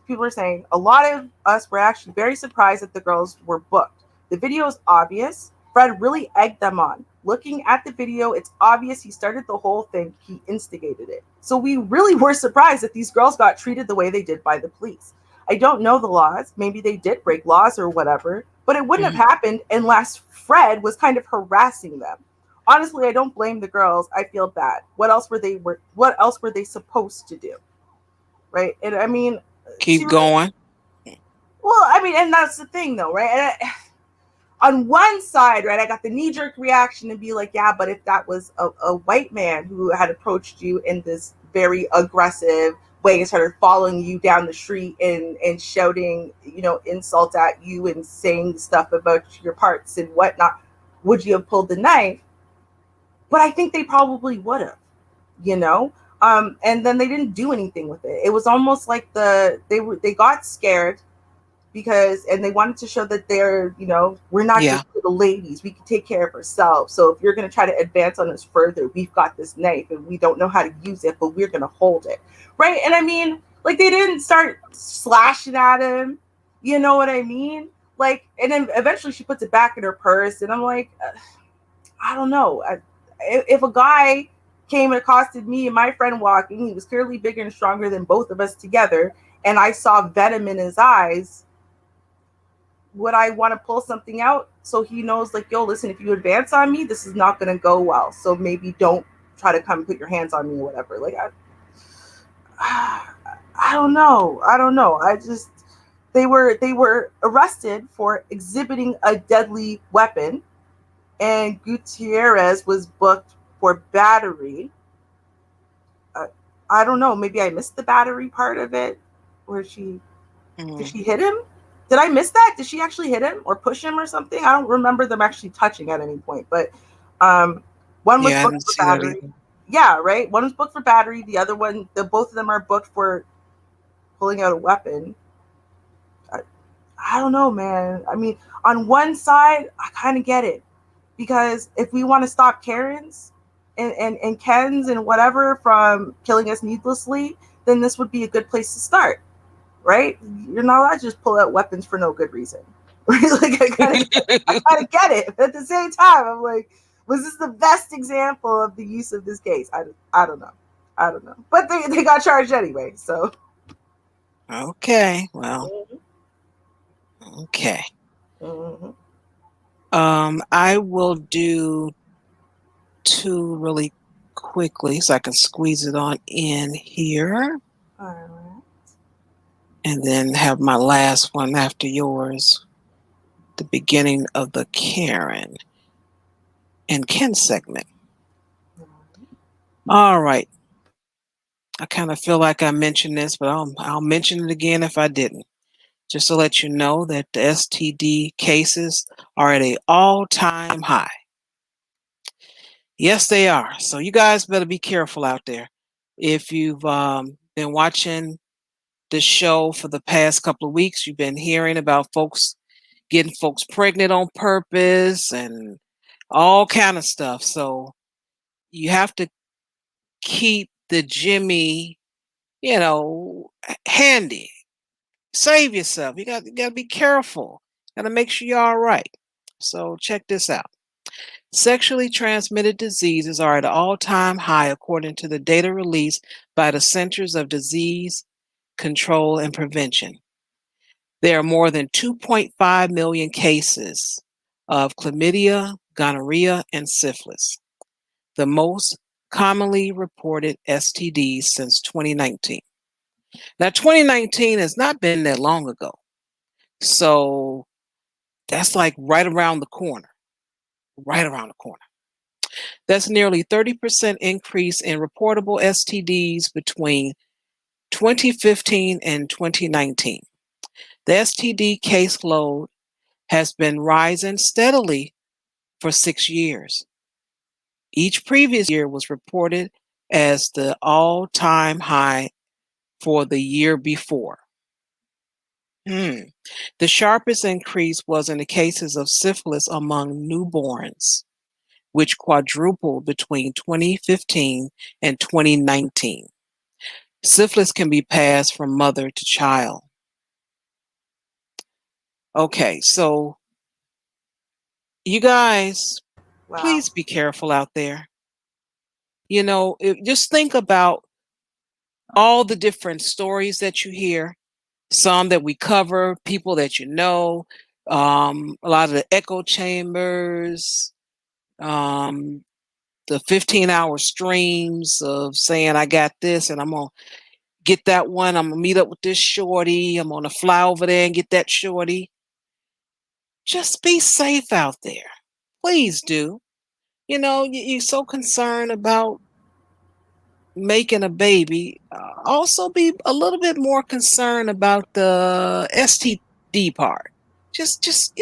people are saying, a lot of us were actually very surprised that the girls were booked. The video is obvious. Fred really egged them on. Looking at the video, it's obvious he started the whole thing. He instigated it. So we really were surprised that these girls got treated the way they did by the police. I don't know the laws. Maybe they did break laws or whatever, but it wouldn't have happened unless Fred was kind of harassing them. Honestly, I don't blame the girls. I feel bad. What else were they supposed to do? Right? And I mean, keep going. Well, I mean, and that's the thing though, right? And on one side, right, I got the knee-jerk reaction to be like, yeah, but if that was a white man who had approached you in this very aggressive way and started following you down the street and shouting, insults at you and saying stuff about your parts and whatnot, would you have pulled the knife? But I think they probably would have, and then they didn't do anything with it. It was almost like they got scared and they wanted to show that they're, we're not just little ladies. We can take care of ourselves. So if you're going to try to advance on us further, we've got this knife and we don't know how to use it, but we're going to hold it. Right. And I mean, like, they didn't start slashing at him. You know what I mean? Like, and then eventually she puts it back in her purse, and I'm like, I don't know. If a guy came and accosted me and my friend walking, he was clearly bigger and stronger than both of us together, and I saw venom in his eyes, would I want to pull something out so he knows, like, yo, listen, if you advance on me, this is not going to go well. So maybe don't try to come put your hands on me or whatever. Like, I don't know. I just, they were arrested for exhibiting a deadly weapon, and Gutierrez was booked for battery. I don't know. Maybe I missed the battery part of it, where did she hit him? Did I miss that? Did she actually hit him or push him or something? I don't remember them actually touching at any point. But one was booked for battery. Yeah, right. One was booked for battery. The other one, both of them are booked for pulling out a weapon. I don't know, man. I mean, on one side, I kind of get it, because if we want to stop Karens and Kens and whatever from killing us needlessly, then this would be a good place to start. Right? You're not allowed to just pull out weapons for no good reason. Right? Like, I kind of get it. But at the same time, I'm like, was this the best example of the use of this case? I don't know. But they got charged anyway, so. Okay, well. Okay. Mm-hmm. I will do 2 really quickly so I can squeeze it on in here. All right. And then have my last one after yours, the beginning of the Karen and Ken segment. All right. I kind of feel like I mentioned this, but I'll mention it again if I didn't. Just to let you know that the STD cases are at an all-time high. Yes, they are. So you guys better be careful out there. If you've been watching this show for the past couple of weeks, you've been hearing about folks getting folks pregnant on purpose and all kind of stuff. So you have to keep the Jimmy, handy. Save yourself. You got to be careful. Got to make sure you're all right. So check this out. Sexually transmitted diseases are at an all-time high according to the data released by the Centers of Disease Control and Prevention. There are more than 2.5 million cases of chlamydia, gonorrhea, and syphilis, the most commonly reported STDs since 2019. Now, 2019 has not been that long ago. So that's like right around the corner. That's nearly 30% increase in reportable STDs between 2015 and 2019. The STD caseload has been rising steadily for 6 years. Each previous year was reported as the all-time high for the year before. The sharpest increase was in the cases of syphilis among newborns, which quadrupled between 2015 and 2019. Syphilis can be passed from mother to child. Okay, so you guys, please be careful out there. Just think about all the different stories that you hear, some that we cover, people that you know, a lot of the echo chambers, the 15-hour streams of saying, I got this and I'm going to get that one. I'm going to meet up with this shorty. I'm going to fly over there and get that shorty. Just be safe out there. Please do. You're so concerned about making a baby. Also be a little bit more concerned about the STD part. Just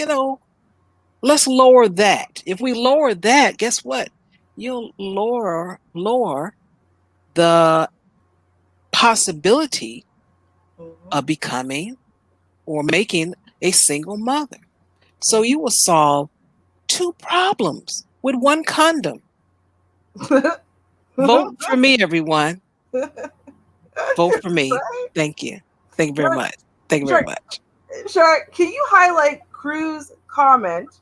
let's lower that. If we lower that, guess what? You'll lower the possibility of becoming or making a single mother. So you will solve 2 problems with 1 condom. Vote for me, everyone. Vote for me. Thank you. Thank you very much. Thank you very much. Sure. Can you highlight Cruz comment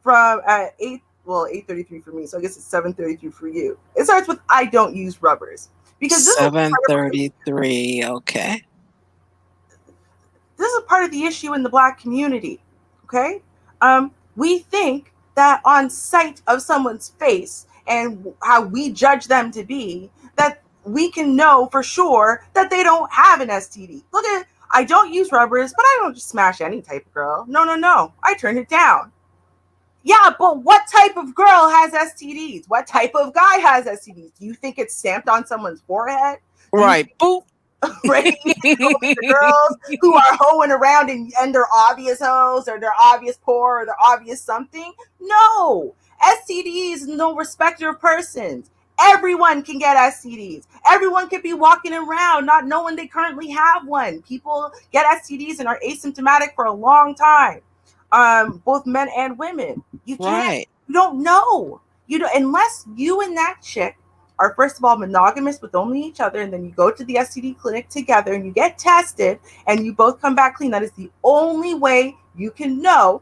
from at 8:33 for me, so I guess it's 7:33 for you. It starts with "I don't use rubbers," because this is 7:33. Okay. This is part of the issue in the Black community. Okay, we think that on sight of someone's face and how we judge them to be, that we can know for sure that they don't have an STD. Look at, I don't use rubbers, but I don't just smash any type of girl. No. I turn it down. Yeah, but what type of girl has STDs? What type of guy has STDs? Do you think it's stamped on someone's forehead? Right. Boop. Right? The girls who are hoeing around and they're obvious hoes or they're obvious poor or they're obvious something. No. STDs is no respecter of persons. Everyone can get STDs. Everyone could be walking around not knowing they currently have one. People get STDs and are asymptomatic for a long time. Both men and women. You can't. Right. You don't know. You don't, unless you and that chick are first of all monogamous with only each other, and then you go to the STD clinic together and you get tested and you both come back clean. That is the only way you can know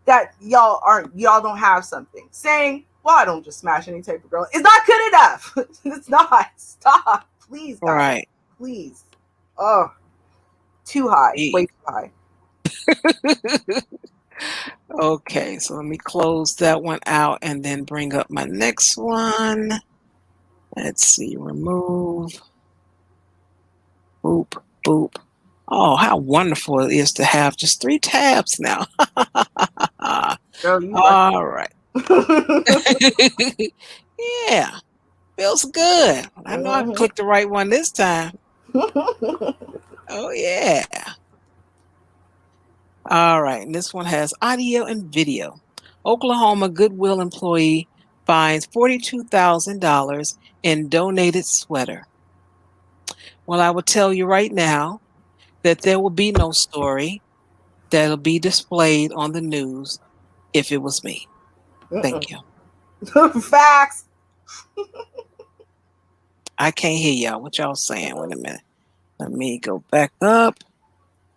that y'all don't have something. Saying, well, I don't just smash any type of girl, is not good enough. It's not. Stop. Please, guys. Right. Please. Oh, too high. Way too high. Okay, so let me close that one out and then bring up my next one. Let's see, remove. Boop, boop. Oh, how wonderful it is to have just 3 tabs now. Girl, you all right. Yeah, feels good. I know I clicked the right one this time. Oh, yeah. All right, and this one has audio and video. Oklahoma Goodwill employee finds $42,000 in donated sweater. Well, I will tell you right now that there will be no story that'll be displayed on the news if it was me. Thank you. Facts. I can't hear y'all. What y'all saying? Wait a minute. Let me go back up.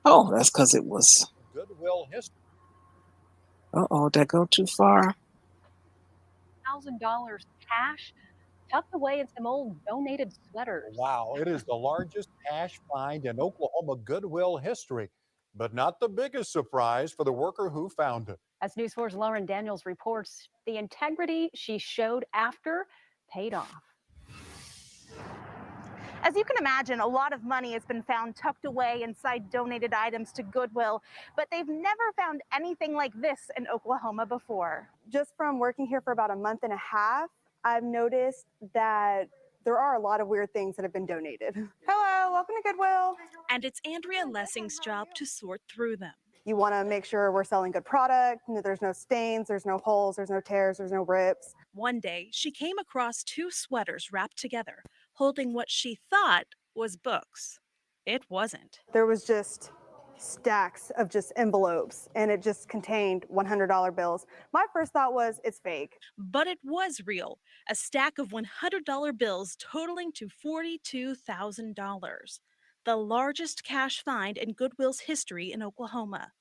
Oh, that's because it was. Goodwill history. Uh-oh, did I go too far? $1,000 cash tucked away in some old donated sweaters. Wow, it is the largest cash find in Oklahoma Goodwill history, but not the biggest surprise for the worker who found it. As News 4's Lauren Daniels reports, the integrity she showed after paid off. As you can imagine, a lot of money has been found tucked away inside donated items to Goodwill, but they've never found anything like this in Oklahoma before. Just from working here for about a month and a half, I've noticed that there are a lot of weird things that have been donated. Hello, welcome to Goodwill. And it's Andrea Lessing's job to sort through them. You want to make sure we're selling good product, and that there's no stains, there's no holes, there's no tears, there's no rips. One day, she came across 2 sweaters wrapped together, holding what she thought was books. It wasn't. There was just stacks of just envelopes, and it just contained $100 bills. My first thought was, it's fake. But it was real. A stack of $100 bills totaling to $42,000. The largest cash find in Goodwill's history in Oklahoma.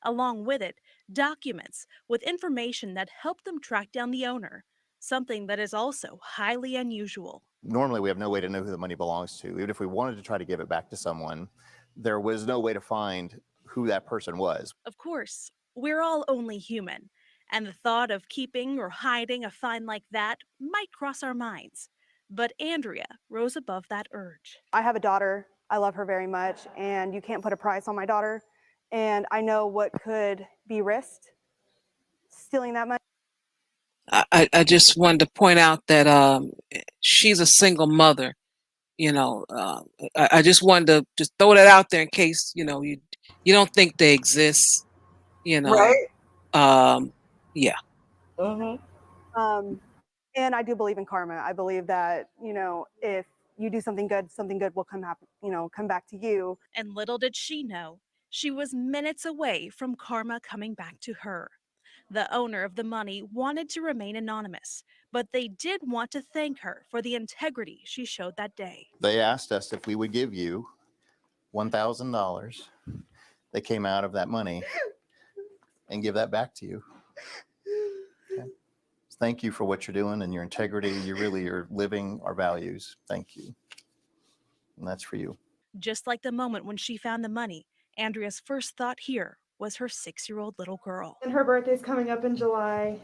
Along with it, documents with information that helped them track down the owner, something that is also highly unusual. Normally, we have no way to know who the money belongs to. Even if we wanted to try to give it back to someone, there was no way to find who that person was. Of course, we're all only human, and the thought of keeping or hiding a find like that might cross our minds. But Andrea rose above that urge. I have a daughter. I love her very much, and you can't put a price on my daughter. And I know what could be risked stealing that money. I just wanted to point out that she's a single mother. You know, I just wanted to just throw that out there in case, you know, you don't think they exist, you know. Right. Yeah. And I do believe in karma. I believe that, you know, if you do something good will come back to you. And little did she know, she was minutes away from karma coming back to her. The owner of the money wanted to remain anonymous, but they did want to thank her for the integrity she showed that day. They asked us if we would give you $1,000 that came out of that money and give that back to you. Okay. Thank you for what you're doing and your integrity. You really are living our values. Thank you. And that's for you. Just like the moment when she found the money, Andrea's first thought here was her 6-year-old little girl. And her birthday's coming up in July,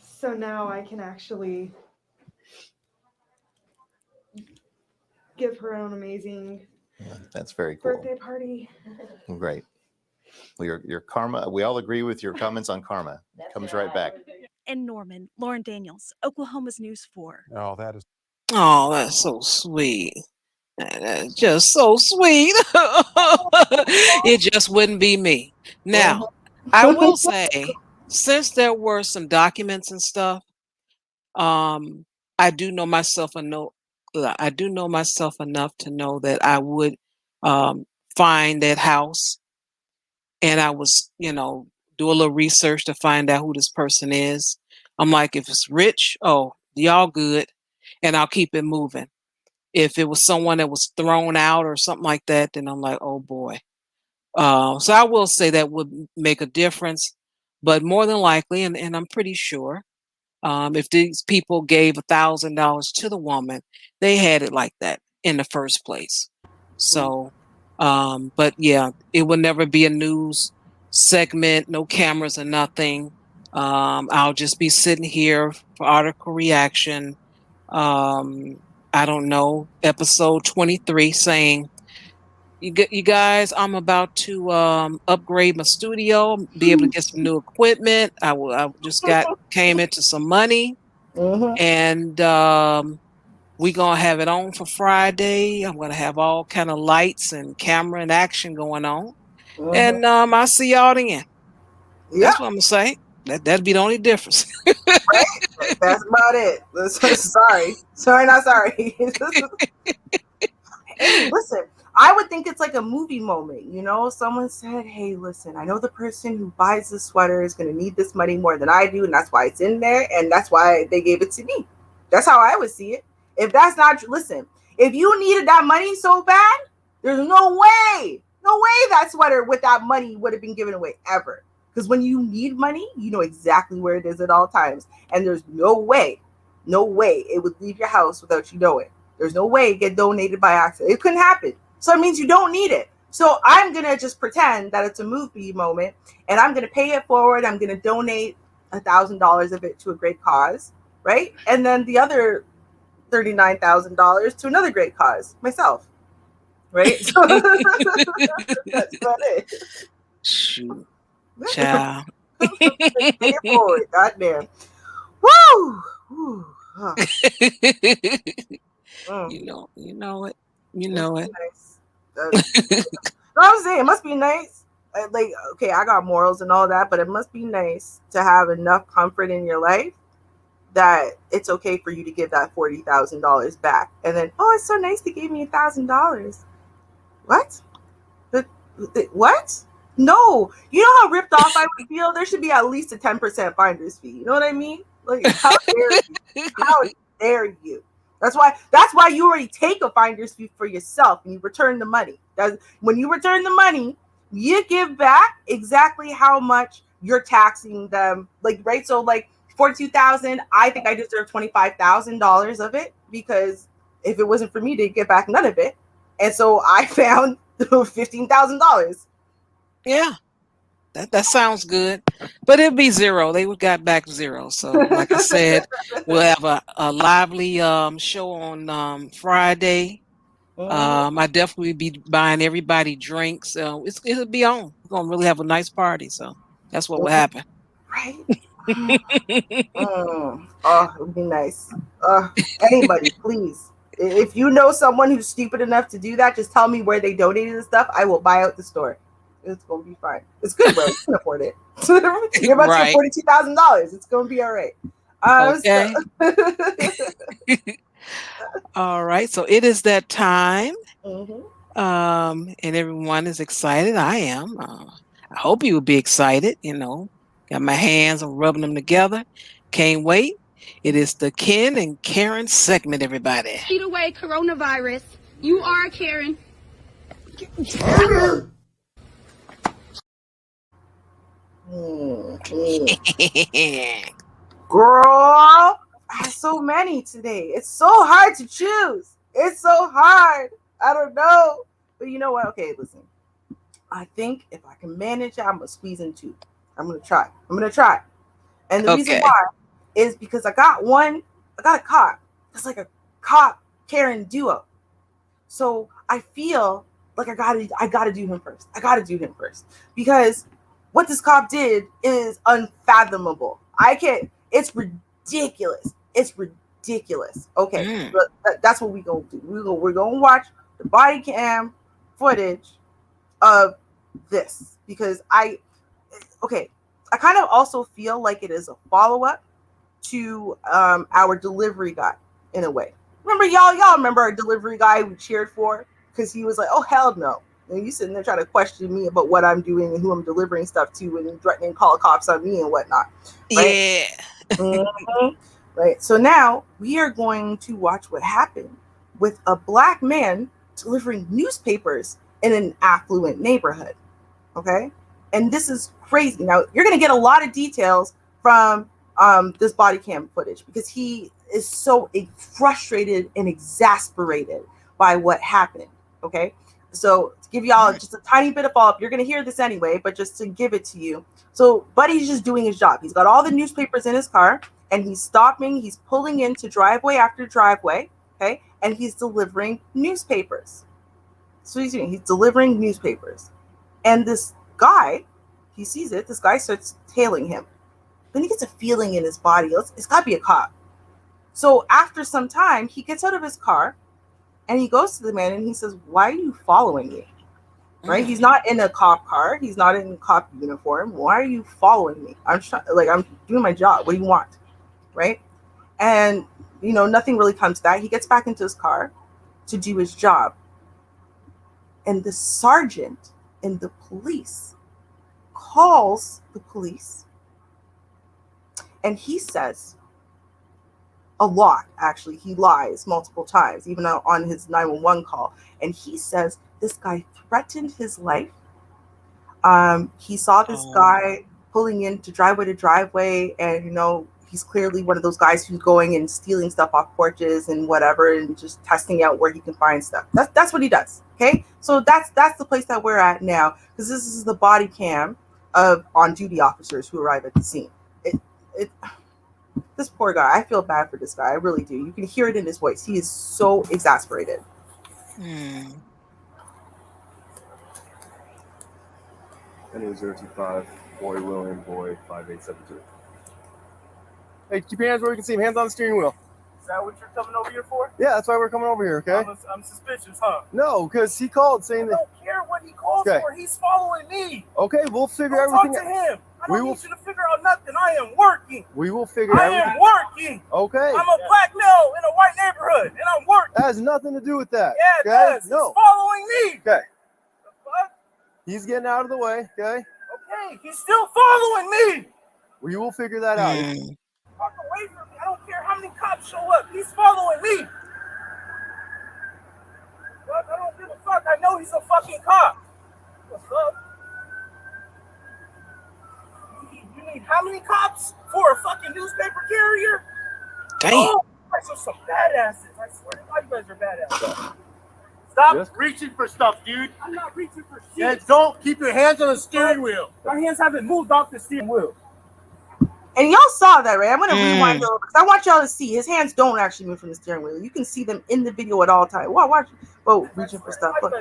so now I can actually give her an amazing That's very cool. birthday party. Great. Well, your karma, we all agree with your comments on karma. It comes right back. In Norman, Lauren Daniels, Oklahoma's News 4. Oh, that is. Oh, that's so sweet. That's just so sweet. It just wouldn't be me. Now, I will say, since there were some documents and stuff, I do know myself enough to know that I would find that house, and I was, do a little research to find out who this person is. I'm like, if it's rich, oh, y'all good, and I'll keep it moving. If it was someone that was thrown out or something like that, then I'm like, oh boy. So I will say that would make a difference, but more than likely, and I'm pretty sure, if these people gave $1,000 to the woman, they had it like that in the first place. So, but yeah, it will never be a news segment, no cameras or nothing. I'll just be sitting here for article reaction. I don't know, episode 23 saying, you guys, I'm about to upgrade my studio, be able to get some new equipment. I just came into some money, and we're gonna have it on for Friday. I'm gonna have all kind of lights and camera and action going on, and I'll see y'all then. That's what I'm gonna say. That'd be the only difference. Right? That's about it. Sorry, not sorry. Hey, listen, I would think it's like a movie moment, Someone said, hey, listen, I know the person who buys this sweater is going to need this money more than I do, and that's why it's in there, and that's why they gave it to me. That's how I would see it. If that's not true, listen, if you needed that money so bad, there's no way that sweater with that money would have been given away ever. Because when you need money, you know exactly where it is at all times, and there's no way it would leave your house without you knowing. There's no way it get donated by accident. It couldn't happen. So it means you don't need it. So I'm going to just pretend that it's a movie moment, and I'm going to pay it forward. I'm going to donate $1,000 of it to a great cause, right? And then the other $39,000 to another great cause, myself, right? So that's about it. Shoot. Child. Pay it forward. Goddamn. Woo! Woo. Huh. You know it. Nice. I'm saying it must be nice. Like, okay, I got morals and all that, but it must be nice to have enough comfort in your life that it's okay for you to give that $40,000 back. And then, oh, it's so nice they gave me $1,000. What? What? No. You know how ripped off I would feel? There should be at least a 10% finder's fee. You know what I mean? Like, how dare you? How dare you? That's why you already take a finder's fee for yourself and you return the money. When you return the money, you give back exactly how much you're taxing them. Like, right? So like $42,000, I think I deserve $25,000 of it, because if it wasn't for me to get back none of it. And so I found $15,000. Yeah. That sounds good, but it'd be zero. They would got back zero. So, like I said, we'll have a lively show on Friday. I definitely be buying everybody drinks. It'll be on. We're gonna really have a nice party. So that's what will happen. Right? Oh, it would be nice. Anybody, please. If you know someone who's stupid enough to do that, just tell me where they donated the stuff. I will buy out the store. It's gonna be fine. It's good, bro. You can afford it. You're about to get $42,000. It's gonna be all right. Okay. All right. So it is that time. And everyone is excited. I am. I hope you will be excited. Got my hands, I'm rubbing them together. Can't wait. It is the Ken and Karen segment, everybody. Feet away, coronavirus. You are Karen. Girl, I have so many today. It's so hard to choose. It's so hard. I don't know. But you know what? Okay, listen. I think if I can manage it, I'm going to squeeze in two. I'm going to try. And the reason why is because I got a cop. It's like a cop Karen duo. So I feel like I gotta do him first. Because what this cop did is unfathomable. It's ridiculous. Okay, but that's what we gonna do. We're gonna watch the body cam footage of this because I kind of also feel like it is a follow-up to our delivery guy in a way. Remember y'all remember our delivery guy we cheered for because he was like, oh hell no. And you sitting there trying to question me about what I'm doing and who I'm delivering stuff to and threatening to call cops on me and whatnot. Right? Yeah. Right. So now we are going to watch what happened with a black man delivering newspapers in an affluent neighborhood. Okay. And this is crazy. Now you're going to get a lot of details from this body cam footage because he is so frustrated and exasperated by what happened. Okay. So to give y'all just a tiny bit of follow-up, you're going to hear this anyway, but just to give it to you. So Buddy's just doing his job. He's got all the newspapers in his car and he's stopping. He's pulling into driveway after driveway. Okay. And he's delivering newspapers. So he's doing, he's delivering newspapers. And this guy, he sees it. This guy starts tailing him. Then he gets a feeling in his body. It's got to be a cop. So after some time, he gets out of his car and he goes to the man and he says, why are you following me? Right? He's not in a cop car. He's not in a cop uniform. Why are you following me? I'm doing my job. What do you want? Right? And, nothing really comes to that. He gets back into his car to do his job. And the sergeant in the police calls the police and he says a lot, actually. He lies multiple times, even on his 911 call. And he says this guy threatened his life. He saw this guy pulling into driveway to driveway and, he's clearly one of those guys who's going and stealing stuff off porches and whatever and just testing out where he can find stuff. That's what he does. Okay. So that's the place that we're at now because this is the body cam of on-duty officers who arrive at the scene. This poor guy, I feel bad for this guy. I really do. You can hear it in his voice. He is so exasperated. NA 025, boy William, boy 5872. Hey, keep your hands where you can see him. Hands on the steering wheel. Is that what you're coming over here for? Yeah, that's why we're coming over here, okay? I'm suspicious, huh? No, because he called saying that... I don't care what he called for. He's following me. Okay, we'll figure everything out. Talk to him. I don't need you to figure out nothing. I am working. We will figure everything out. I am working. Okay. I'm a black male in a white neighborhood, and I'm working. That has nothing to do with that. Yeah, it does. No. He's following me. Okay. The fuck? He's getting out of the way, okay? Okay, he's still following me. We will figure that out. Fuck away from me. I don't care how many cops show up. He's following me. Fuck, I don't give a fuck. I know he's a fucking cop. What's up? You need how many cops for a fucking newspaper carrier? Damn. Oh, you guys are some badasses. I swear to God, you guys are badasses. Stop reaching for stuff, dude. I'm not reaching for shit. Yeah, don't keep your hands on the steering wheel. My hands haven't moved off the steering wheel. And y'all saw that, right? I'm going to rewind a little because I want y'all to see his hands don't actually move from the steering wheel. You can see them in the video at all times. Watch. Oh, reaching for stuff. Look.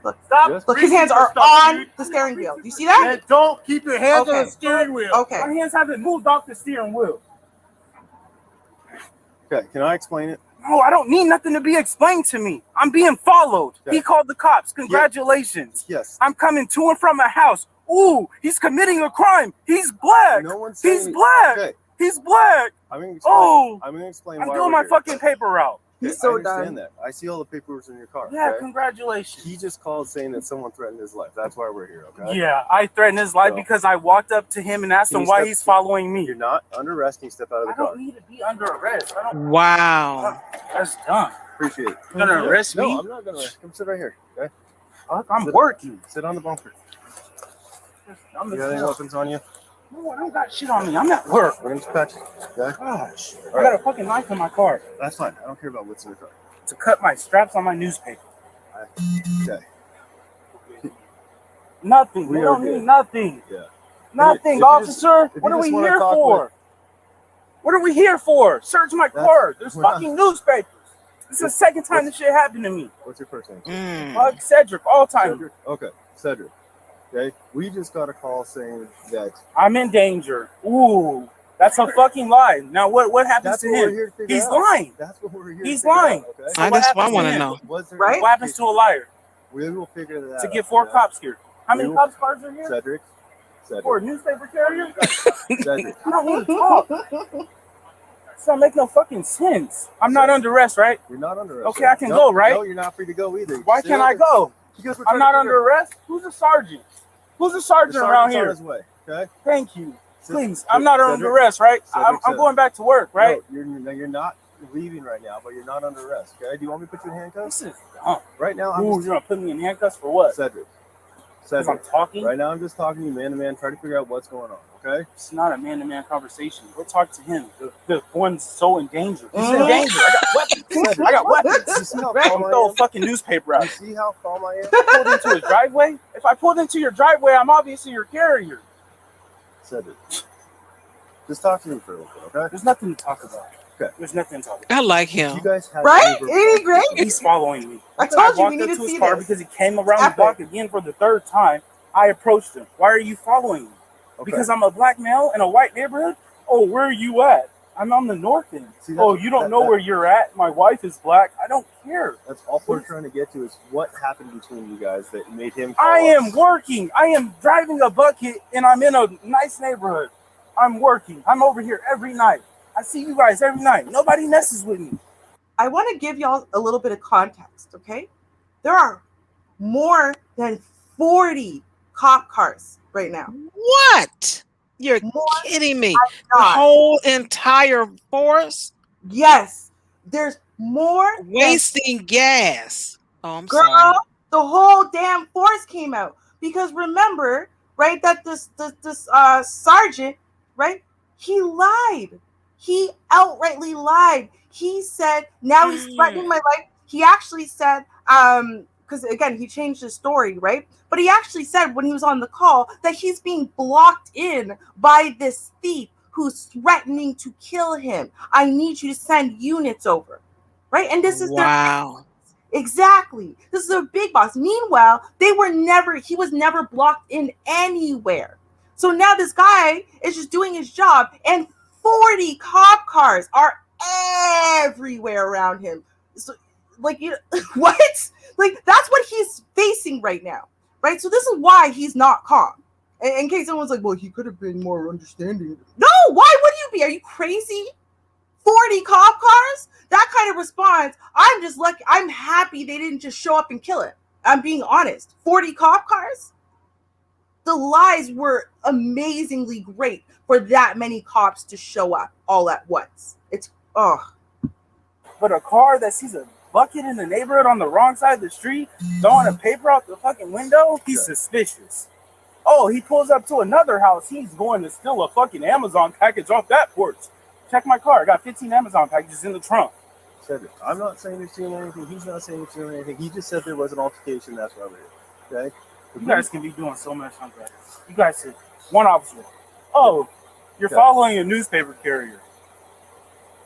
Look. Stop. Look, his hands are on the steering wheel. Do you see that? And don't keep your hands on the steering wheel. Okay. My hands haven't moved off the steering wheel. Okay, can I explain it? No, I don't need nothing to be explained to me. I'm being followed. Okay. He called the cops. Congratulations. Yes. I'm coming to and from my house. Ooh, he's committing a crime. He's black. No one's He's black. Okay. He's black. I'm going to explain I'm why doing my fucking paper route. He's so I understand that. I see all the papers in your car. Yeah, okay? congratulations. He just called saying that someone threatened his life. That's why we're here, okay? Yeah, I threatened his life because I walked up to him and asked him why he's following me. You're not under arrest. Can you step out of the car? I don't need to be under arrest. Wow. That's dumb. Appreciate it. You're going to arrest me? No, I'm not going to arrest you. Come sit right here, okay? I'm working. Sit on the bumper. I'm You got any weapons on you? No, I don't got shit on me. I'm at work. We're gonna dispatch you. Okay. Gosh, All I got a fucking knife in my car That's fine. I don't care about what's in the car. to cut my straps on my newspaper. Okay. Nothing. We They are don't good. need nothing. Yeah. Nothing, If you officer. just- if What you are just we wanna here talk for? with- What are we here for? Search my car. There's we're not- fucking newspapers. This is the second time this shit happened to me. What's your first name? Fuck Cedric, all time. Cedric? Okay, Cedric. Okay, we just got a call saying that I'm in danger. Ooh, that's a fucking lie. Now what happens That's to what we're him? here to figure He's out. lying. That's what we're here He's to figure lying. out, okay? So I what just happens want to to him? know. Was there Right? What happens to a liar? We will figure that out. To get 4 okay? cops here. How many We will- cops cars are here? Cedric. For a newspaper carrier? Cedric. You don't need to talk. This don't make no fucking sense. I'm not under arrest, right? You're not under arrest. Okay, I can go, right? No, you're not free to go either. Why can't I go? Because we're I'm trying not to under figure- arrest. Who's a sergeant? Who's a The sergeant around sergeant's on here? his way, okay? Thank you. Please, Cedric- I'm not under Cedric- arrest, right? Cedric, I'm going back to work, right? No, you're not leaving right now, but you're not under arrest, okay? Do you want me to put you in handcuffs? This is dumb. Right now, I'm Ooh, just... you're gonna put me in handcuffs for what? Cedric. Because I'm talking? Right now, I'm just talking to you man to man, trying to figure out what's going on, okay? It's not a man-to-man conversation. Go talk to him. The one's so in danger. He's in danger. I got weapons. I got weapons. You see how Right? calm I Throw a am? fucking newspaper out. You see how calm I am? Pulled into his driveway? If I pulled into your driveway, I'm obviously your carrier. Cedric. Just talk to me for a little bit, okay? There's nothing to talk about. Okay. There's nothing to talk about. I like him. You guys have Right? over- Ain't he great? He's following me. I told you walked we need up to to his see car this. because he came around Epic. the block again for the 3rd time. I approached him. Why are you following me? Okay. Because I'm a black male in a white neighborhood? Oh, where are you at? I'm on the north end. See, Oh, you don't know where you're at? My wife is black. I don't care. That's all we're trying to get to is what happened between you guys that made him I call am us. working. I am driving a bucket and I'm in a nice neighborhood. I'm working. I'm over here every night. I see you guys every night. Nobody messes with me. I want to give y'all a little bit of context, okay? There are more than 40 cop cars right now. What? You're kidding me. The not. whole entire force Yes, there's more than- wasting gas. Oh, I'm Girl, sorry. the whole damn force came out because remember, right? That this sergeant, right? He lied. He outrightly lied. He said, "Now he's threatening my life." He actually said, because again, he changed his story, right? But he actually said when he was on the call that he's being blocked in by this thief who's threatening to kill him. I need you to send units over, right? And this is their Wow. exactly. This is a big boss. Meanwhile, he was never blocked in anywhere. So now this guy is just doing his job, and 40 cop cars are everywhere around him. So, like, you know, what? Like, that's what he's facing right now, right? So this is why he's not calm. In case someone's like, well, he could have been more understanding. No, why would you be? Are you crazy? 40 cop cars? That kind of response, I'm just lucky. I'm happy they didn't just show up and kill him. I'm being honest. 40 cop cars? The lies were amazingly great for that many cops to show up all at once. It's, But a car that sees a bucket in the neighborhood on the wrong side of the street, throwing a paper out the fucking window, he's suspicious. Oh, he pulls up to another house. He's going to steal a fucking Amazon package off that porch. Check my car. I got 15 Amazon packages in the trunk. Cedric, I'm not saying he's doing anything. He's not saying he's doing anything. He just said there was an altercation. That's why we're here. Okay? You guys can be doing so much on that. You guys said one officer. Oh, you're Okay. following a newspaper carrier.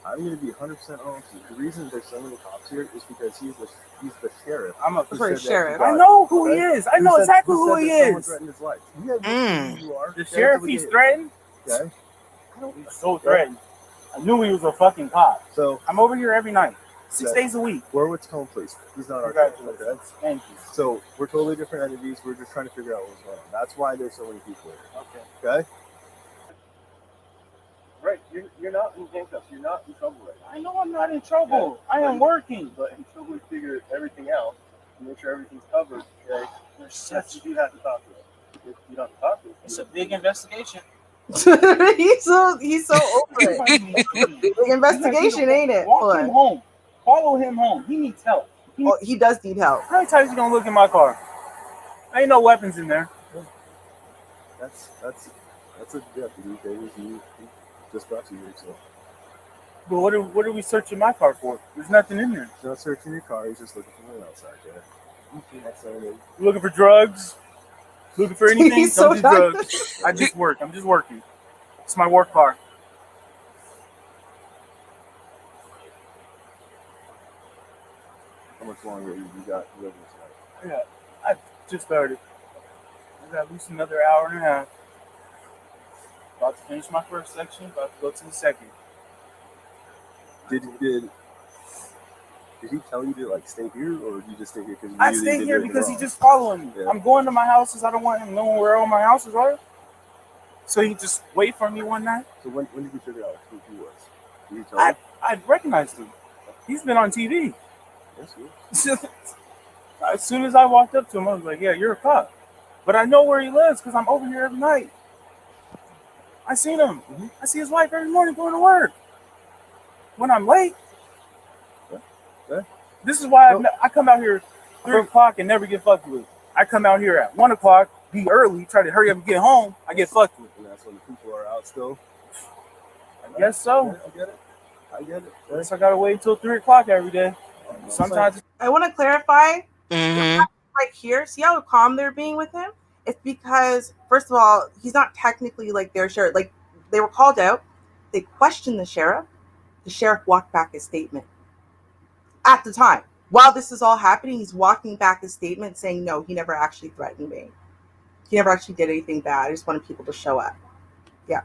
I'm going to be 100% honest with you. The reason there's so many cops here is because he's the sheriff. I'm a Who said that sheriff. he I got know it, who he okay? is. I know exactly who said he that someone is. threatened his life. You have no idea who you are. The Okay? sheriff So we he's get it. threatened? Okay? He's so threatened. I knew he was a fucking cop. So I'm over here every night, 6 Okay. days a week. Warwick's home police. He's not our sheriff. Congratulations. Okay? Thank you. So we're totally different entities. We're just trying to figure out what's going on. That's why there's so many people here. Okay. Okay? Right. You're not in handcuffs. You're not in trouble right now. I know I'm not in trouble. I am working. But until we figure everything out and make sure everything's covered, okay, yes, you do have to talk to us. If you don't have to talk to us, It's a big investigation. he's so over it. Big investigation, ain't it? Walk him home. Follow him home. He needs help. He does need help. How many times you gonna look in my car? Ain't no weapons in there. That's a deputy. He just brought you here, so. But what are we searching my car for? There's nothing in there. He's not searching your car. He's just looking for one outside there. Okay. That's all it is. Looking for drugs? Looking for anything? He's Don't so do done. drugs. I just work. I'm just working. It's my work car. How much longer you got living tonight? Yeah, I just started. I got at least another hour and a half. About to finish my first section. About to go to the second. Did he tell you to like stay here, or did you just stay here because I stay here because he's just following me. Yeah. I'm going to my houses. I don't want him knowing where all my houses are. So he just wait for me one night. So when did you figure out who he was? Did he tell you? I recognized him. He's been on TV. Yes, As soon as I walked up to him, I was like, "Yeah, you're a cop." But I know where he lives because I'm over here every night. I seen him. Mm-hmm. I see his wife every morning going to work. When I'm late. Yeah. This is why I come out here 3 o'clock and never get fucked with. I come out here at 1 o'clock, be early, try to hurry up and get home. I get fucked with. And that's when the people are out still. I guess so. Yeah, I get it. I guess I gotta wait until 3 o'clock every day. Sometimes. I want to clarify. Right here, see how calm they're being with him? It's because, first of all, he's not technically like their sheriff. Like, they were called out. They questioned the sheriff. The sheriff walked back his statement. At the time, while this is all happening, he's walking back his statement saying, no, he never actually threatened me. He never actually did anything bad. I just wanted people to show up. Yeah.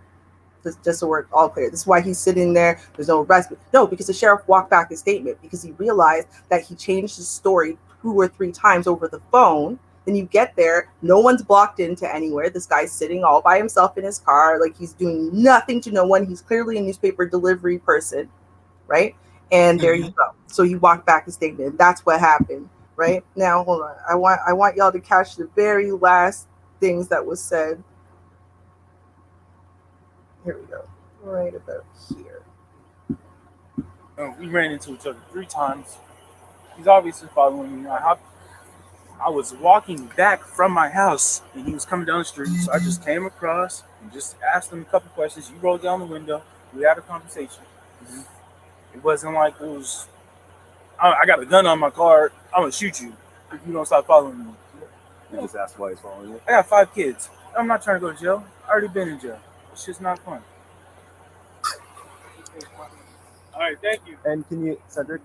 Just so we're all clear. This is why he's sitting there. There's no arrest. No, because the sheriff walked back his statement because he realized that he changed his story 2 or 3 times over the phone. Then you get there, no one's blocked into anywhere. This guy's sitting all by himself in his car, like he's doing nothing to no one. He's clearly a newspaper delivery person, right? And there you go. So he walked back his statement. That's what happened, right? Now, hold on. I want y'all to catch the very last things that was said. Here we go. Right about here. We ran into each other 3 times. He's obviously following me. I was walking back from my house and he was coming down the street. So I just came across and just asked him a couple questions. You rolled down the window. We had a conversation. Mm-hmm. It wasn't like it was, I got a gun on my car. I'm going to shoot you if you don't stop following me. You just asked why he's following you? I got 5 kids. I'm not trying to go to jail. I already been in jail. It's just not fun. All right, thank you. And Cedric,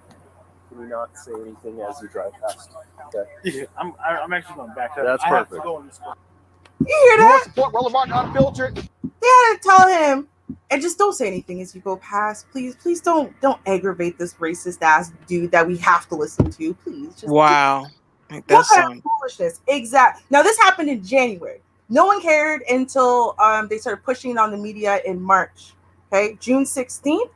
can you not say anything as you drive past? Okay. Yeah, I'm actually going back up. That's I perfect. have to go in this car. You hear that? Support Relevant Unfiltered. They had to tell him, and just don't say anything as you go past. Please don't aggravate this racist ass dude that we have to listen to. Please. Just wow. That's what kind of foolishness. Exactly. Now this happened in January. No one cared until they started pushing it on the media in March. Okay, June 16th.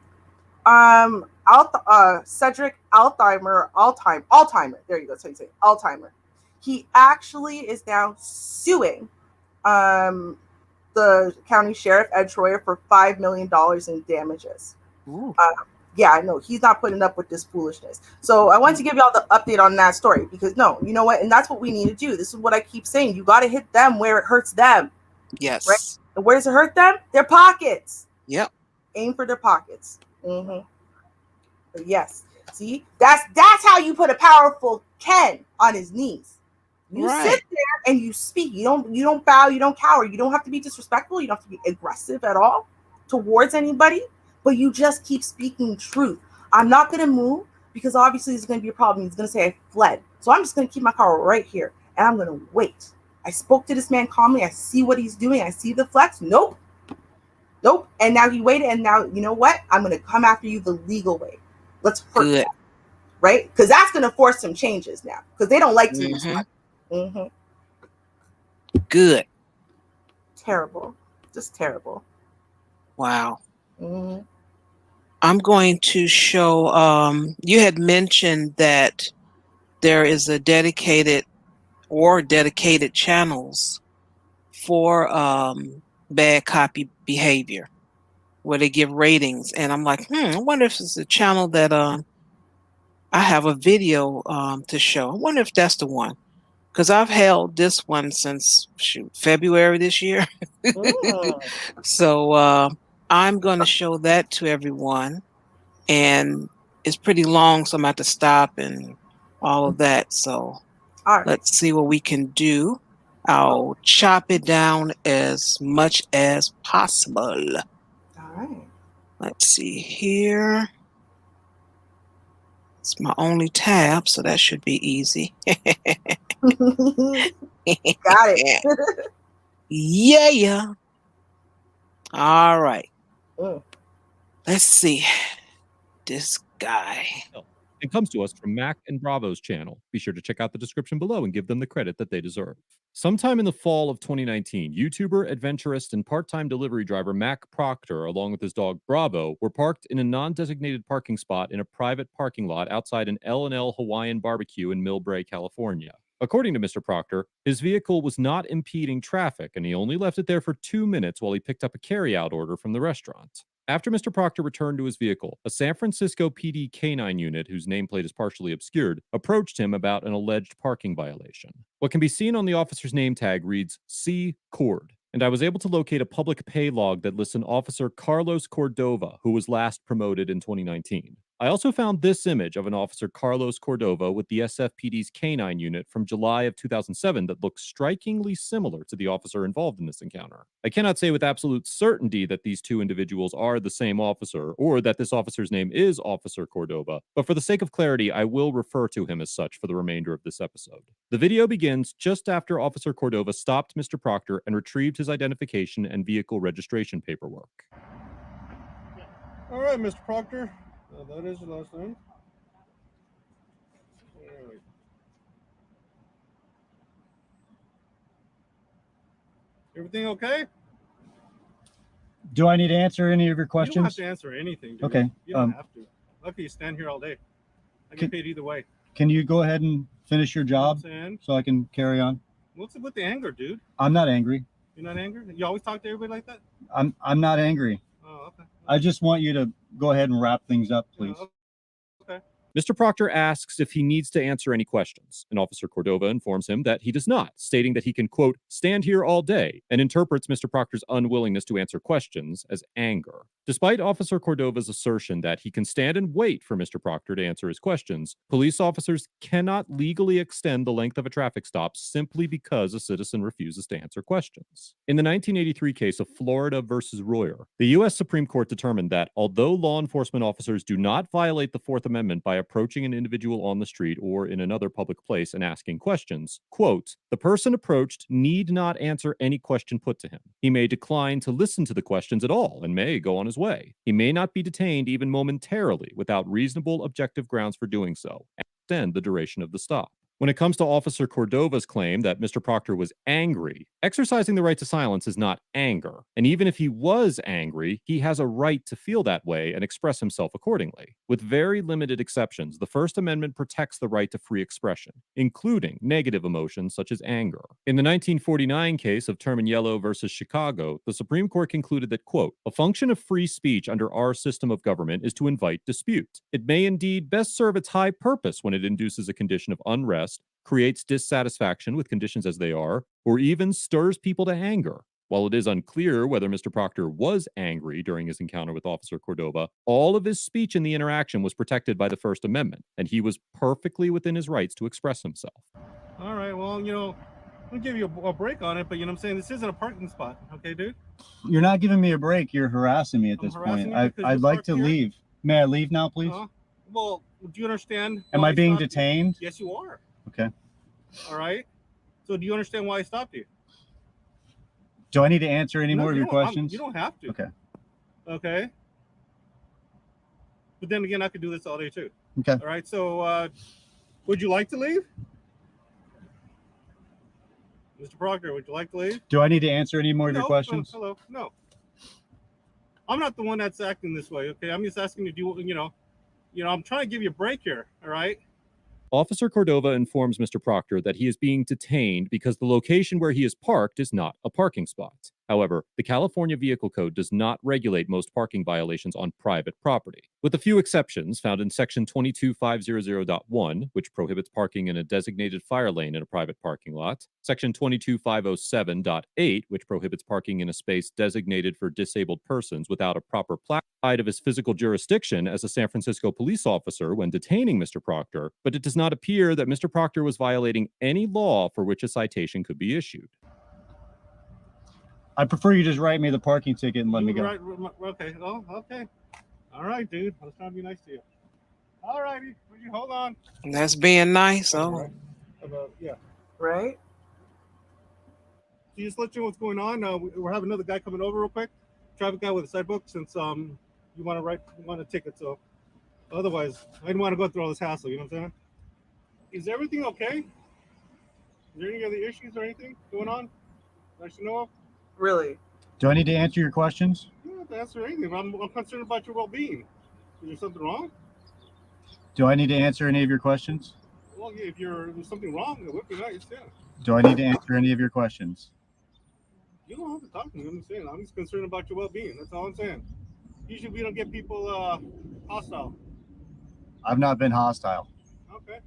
Cedric Altheimer. There you go. So you say Altheimer. He actually is now suing the county sheriff Ed Troyer for $5 million in damages. Yeah, I know he's not putting up with this foolishness. So I wanted to give y'all the update on that story because no, you know what, and that's what we need to do. This is what I keep saying. You got to hit them where it hurts them. Yes. Right. And where does it hurt them? Their pockets. Yep. Aim for their pockets. But yes. See, that's how you put a powerful Ken on his knees. You sit there and you speak. You don't bow. You don't cower. You don't have to be disrespectful. You don't have to be aggressive at all towards anybody. But you just keep speaking truth. I'm not going to move because obviously there's going to be a problem. He's going to say I fled. So I'm just going to keep my car right here and I'm going to wait. I spoke to this man calmly. I see what he's doing. I see the flex. Nope. And now he waited. And now, you know what? I'm going to come after you the legal way. Let's hurt that. Right? Because that's going to force some changes now because they don't like to use money. Good. Terrible. Just terrible. Wow. I'm going to show, you had mentioned that there is a dedicated channels for bad copy behavior where they give ratings. And I'm like, I wonder if it's a channel that I have a video to show. I wonder if that's the one. because I've held this one since February this year. So I'm going to show that to everyone. And it's pretty long, so I'm going to have to stop and all of that. So let's see what we can do. I'll chop it down as much as possible. All right. Let's see here. It's my only tab, so that should be easy. Got it. Yeah. All right. Mm. Let's see. This guy. It comes to us from Mac and Bravo's channel. Be sure to check out the description below and give them the credit that they deserve. Sometime in the fall of 2019, YouTuber, adventurist, and part-time delivery driver Mac Proctor, along with his dog Bravo, were parked in a non-designated parking spot in a private parking lot outside an L&L Hawaiian barbecue in Millbrae, California. According to Mr. Proctor, his vehicle was not impeding traffic, and he only left it there for 2 minutes while he picked up a carry-out order from the restaurant. After Mr. Proctor returned to his vehicle, a San Francisco PD K-9 unit, whose nameplate is partially obscured, approached him about an alleged parking violation. What can be seen on the officer's name tag reads C. Cord, and I was able to locate a public pay log that lists an Officer Carlos Cordova, who was last promoted in 2019. I also found this image of an Officer Carlos Cordova with the SFPD's K-9 unit from July of 2007 that looks strikingly similar to the officer involved in this encounter. I cannot say with absolute certainty that these two individuals are the same officer or that this officer's name is Officer Cordova, but for the sake of clarity, I will refer to him as such for the remainder of this episode. The video begins just after Officer Cordova stopped Mr. Proctor and retrieved his identification and vehicle registration paperwork. All right, Mr. Proctor. That is your last name. Right. Everything okay? Do I need to answer any of your questions? You don't have to answer anything, dude. Okay. You don't have to. Lucky you stand here all day. I get paid either way. Can you go ahead and finish your job so I can carry on? What's it with the anger, dude? I'm not angry. You're not angry? You always talk to everybody like that? I'm not angry. Oh, okay. I just want you to go ahead and wrap things up, please. Okay. Mr. Proctor asks if he needs to answer any questions, and Officer Cordova informs him that he does not, stating that he can, quote, stand here all day, and interprets Mr. Proctor's unwillingness to answer questions as anger. Despite Officer Cordova's assertion that he can stand and wait for Mr. Proctor to answer his questions, police officers cannot legally extend the length of a traffic stop simply because a citizen refuses to answer questions. In the 1983 case of Florida versus Royer, the U.S. Supreme Court determined that although law enforcement officers do not violate the Fourth Amendment by approaching an individual on the street or in another public place and asking questions, quote, the person approached need not answer any question put to him. He may decline to listen to the questions at all and may go on his way. He may not be detained even momentarily without reasonable objective grounds for doing so and extend the duration of the stop. When it comes to Officer Cordova's claim that Mr. Proctor was angry, exercising the right to silence is not anger. And even if he was angry, he has a right to feel that way and express himself accordingly. With very limited exceptions, the First Amendment protects the right to free expression, including negative emotions such as anger. In the 1949 case of Terminiello versus Chicago, the Supreme Court concluded that, quote, a function of free speech under our system of government is to invite dispute. It may indeed best serve its high purpose when it induces a condition of unrest, creates dissatisfaction with conditions as they are, or even stirs people to anger. While it is unclear whether Mr. Proctor was angry during his encounter with Officer Cordova, all of his speech in the interaction was protected by the First Amendment, and he was perfectly within his rights to express himself. All right, well, you know, I'll give you a break on it, but you know what I'm saying? This isn't a parking spot, okay, dude? You're not giving me a break. You're harassing me at this point. I'd like to leave. May I leave now, please? Well, do you understand? Am I being detained? Yes, you are. Okay. All right. So do you understand why I stopped you? Do I need to answer any more of your questions? You don't have to. Okay. Okay. But then again, I could do this all day too. Okay. All right. So would you like to leave? Mr. Proctor, would you like to leave? Do I need to answer any more of your questions? Hello. No. I'm not the one that's acting this way. Okay. I'm just asking you to do, you know, I'm trying to give you a break here. All right. Officer Cordova informs Mr. Proctor that he is being detained because the location where he is parked is not a parking spot. However, the California Vehicle Code does not regulate most parking violations on private property, with a few exceptions found in Section 22500.1, which prohibits parking in a designated fire lane in a private parking lot, Section 22507.8, which prohibits parking in a space designated for disabled persons without a proper plaque of his physical jurisdiction as a San Francisco police officer when detaining Mr. Proctor, but it does not appear that Mr. Proctor was violating any law for which a citation could be issued. I prefer you just write me the parking ticket and let me go. Right, okay. Oh, okay. All right, dude. I was trying to be nice to you. All righty. Would you hold on? That's being nice. Oh, Yeah. Right. So just let you know what's going on. We're having another guy coming over real quick. Traffic guy with a side book, since you want a ticket. So otherwise, I didn't want to go through all this hassle. You know what I'm saying? Is everything okay? Is there any other issues or anything going on that I should know of? Really? Do I need to answer your questions? You don't have to answer anything. I'm concerned about your well-being. Is there something wrong? Do I need to answer any of your questions? Well, yeah, if there's something wrong, it would be nice, yeah. Do I need to answer any of your questions? You don't have to talk to me. I'm saying I'm just concerned about your well-being. That's all I'm saying. Usually we don't get people hostile. I've not been hostile. Okay.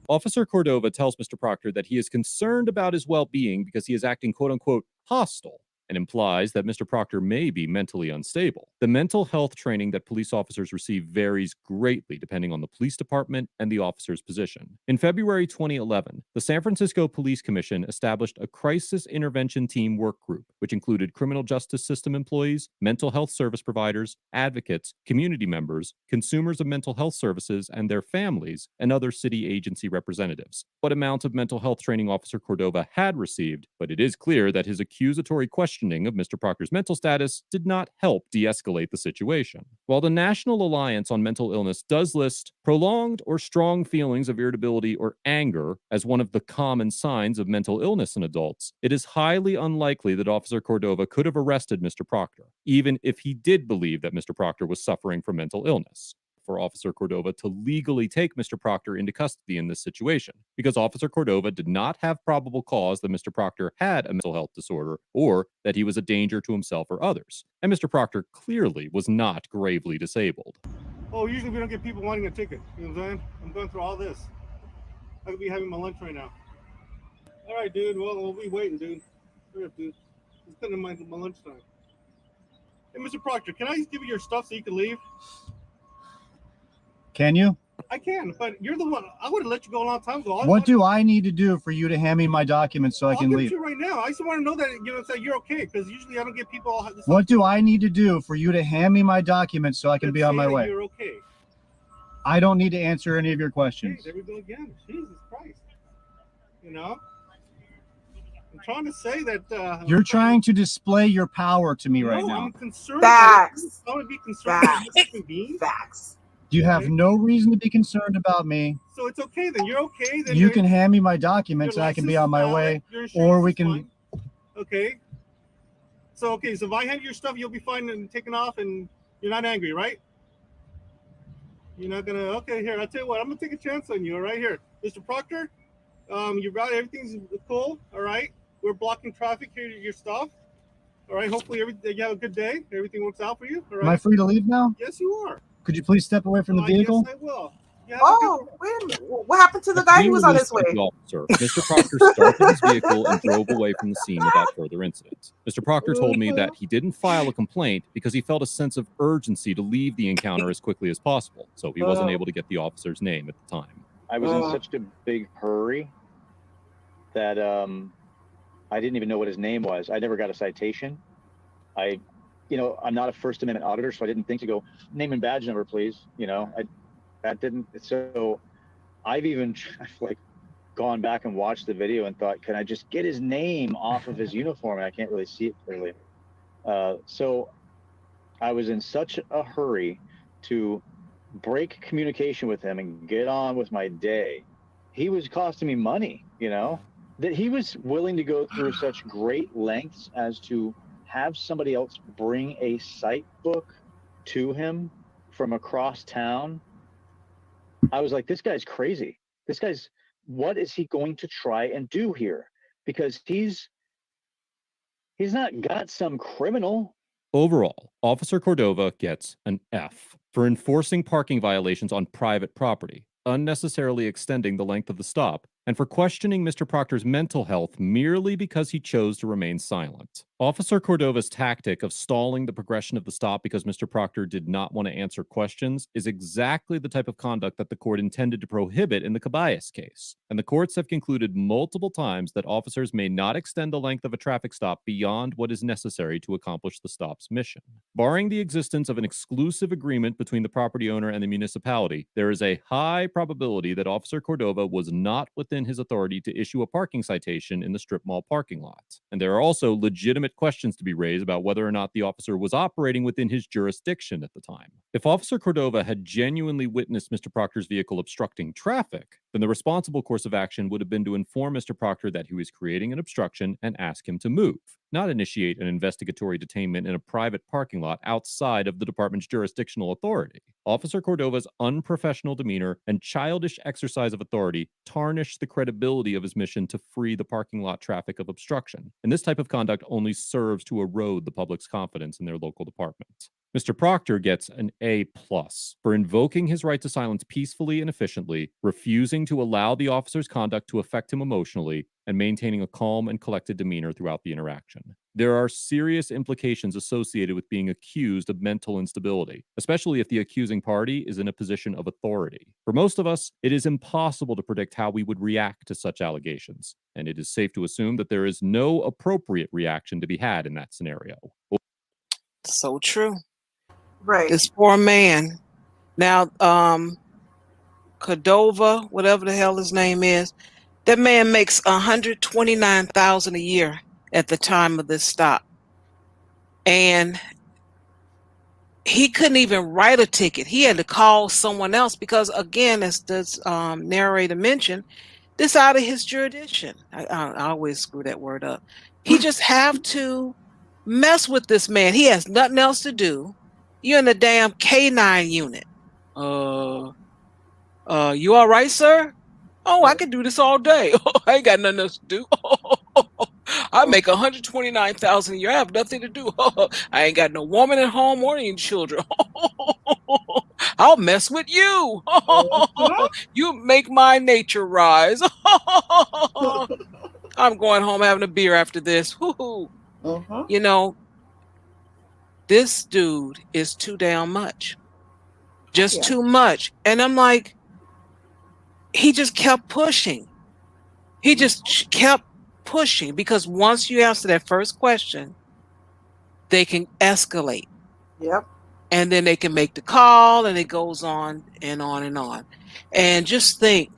Officer Cordova tells Mr. Proctor that he is concerned about his well-being because he is acting quote-unquote hostile, and implies that Mr. Proctor may be mentally unstable. The mental health training that police officers receive varies greatly depending on the police department and the officer's position. In February 2011, the San Francisco Police Commission established a crisis intervention team work group, which included criminal justice system employees, mental health service providers, advocates, community members, consumers of mental health services and their families, and other city agency representatives. What amount of mental health training Officer Cordova had received, but it is clear that his accusatory questioning of Mr. Proctor's mental status did not help de-escalate the situation. While the National Alliance on Mental Illness does list prolonged or strong feelings of irritability or anger as one of the common signs of mental illness in adults, it is highly unlikely that Officer Cordova could have arrested Mr. Proctor, even if he did believe that Mr. Proctor was suffering from mental illness. For Officer Cordova to legally take Mr. Proctor into custody in this situation, because Officer Cordova did not have probable cause that Mr. Proctor had a mental health disorder or that he was a danger to himself or others. And Mr. Proctor clearly was not gravely disabled. Oh, usually we don't get people wanting a ticket. You know what I'm saying? I'm going through all this. I could be having my lunch right now. All right, dude. Well, we'll be waiting, dude. Hurry up, dude. It's cutting my lunchtime. Hey, Mr. Proctor, can I just give you your stuff so you can leave? Can you? I can, but you're the one. I would have let you go a long time ago. What do I need to do for you to hand me my documents so I can I'll leave? give it to you right now. I just want to know that that you're okay, because usually I don't get people all this. What do I need to do for you to hand me my documents so I can be on my way? You're okay. I don't need to answer any of your questions. Hey, there we go again. Jesus Christ. You know? I'm trying to say that... You're trying to display your power to me right now. I'm concerned. Facts. I would be concerned about human beings. Facts. You have no reason to be concerned about me. So it's okay then. You're okay then. You can hand me my documents and I can be on my way, or we can... Okay. So if I hand you your stuff, you'll be fine and taken off, and you're not angry, right? You're not gonna. Okay, here. I'll tell you what. I'm gonna take a chance on you. All right, here, Mr. Proctor. You got everything's cool. All right. We're blocking traffic here to your stuff. All right. Hopefully, you have a good day. Everything works out for you. All right. Am I free to leave now? Yes, you are. Could you please step away from the vehicle? Yes, I will. Oh, wait a minute. What happened to the guy who was on his way? Officer, Mr. Proctor started his vehicle and drove away from the scene without further incident. Mr. Proctor told me that he didn't file a complaint because he felt a sense of urgency to leave the encounter as quickly as possible, so he wasn't able to get the officer's name at the time. I was in such a big hurry that I didn't even know what his name was. I never got a citation. I'm not a First Amendment auditor, so I didn't think to go, name and badge number, please. So I've even gone back and watched the video and thought, can I just get his name off of his uniform? And I can't really see it clearly. So I was in such a hurry to break communication with him and get on with my day. He was costing me money, that he was willing to go through such great lengths as to have somebody else bring a cite book to him from across town. I was like, this guy's crazy. What is he going to try and do here? Because He's not got some criminal. Overall, Officer Cordova gets an F for enforcing parking violations on private property, unnecessarily extending the length of the stop, and for questioning Mr. Proctor's mental health merely because he chose to remain silent. Officer Cordova's tactic of stalling the progression of the stop because Mr. Proctor did not want to answer questions is exactly the type of conduct that the court intended to prohibit in the Cabayas case. And the courts have concluded multiple times that officers may not extend the length of a traffic stop beyond what is necessary to accomplish the stop's mission. Barring the existence of an exclusive agreement between the property owner and the municipality, there is a high probability that Officer Cordova was not within his authority to issue a parking citation in the strip mall parking lot. And there are also legitimate questions to be raised about whether or not the officer was operating within his jurisdiction at the time. If Officer Cordova had genuinely witnessed Mr. Proctor's vehicle obstructing traffic, then the responsible course of action would have been to inform Mr. Proctor that he was creating an obstruction and ask him to move, not initiate an investigatory detainment in a private parking lot outside of the department's jurisdictional authority. Officer Cordova's unprofessional demeanor and childish exercise of authority tarnish the credibility of his mission to free the parking lot traffic of obstruction, and this type of conduct only serves to erode the public's confidence in their local department. Mr. Proctor gets an A+ for invoking his right to silence peacefully and efficiently, refusing to allow the officer's conduct to affect him emotionally, and maintaining a calm and collected demeanor throughout the interaction. There are serious implications associated with being accused of mental instability, especially if the accusing party is in a position of authority. For most of us, it is impossible to predict how we would react to such allegations, and it is safe to assume that there is no appropriate reaction to be had in that scenario. So true. Right. This poor man. Now, Cordova, whatever the hell his name is, that man makes $129,000 a year at the time of this stop. And he couldn't even write a ticket. He had to call someone else because, again, as this narrator mentioned, this out of his jurisdiction. I always screw that word up. He just have to mess with this man. He has nothing else to do. You're in the damn K9 unit. You all right, sir? Oh, I can do this all day. I ain't got nothing else to do. I make $129,000 a year. I have nothing to do. I ain't got no woman at home or any children. I'll mess with you. You make my nature rise. I'm going home having a beer after this. You know, this dude is too damn much. Just too much. And I'm like, he just kept pushing. He just kept pushing because once you answer that first question, they can escalate. Yep. And then they can make the call, and it goes on and on and on. And just think,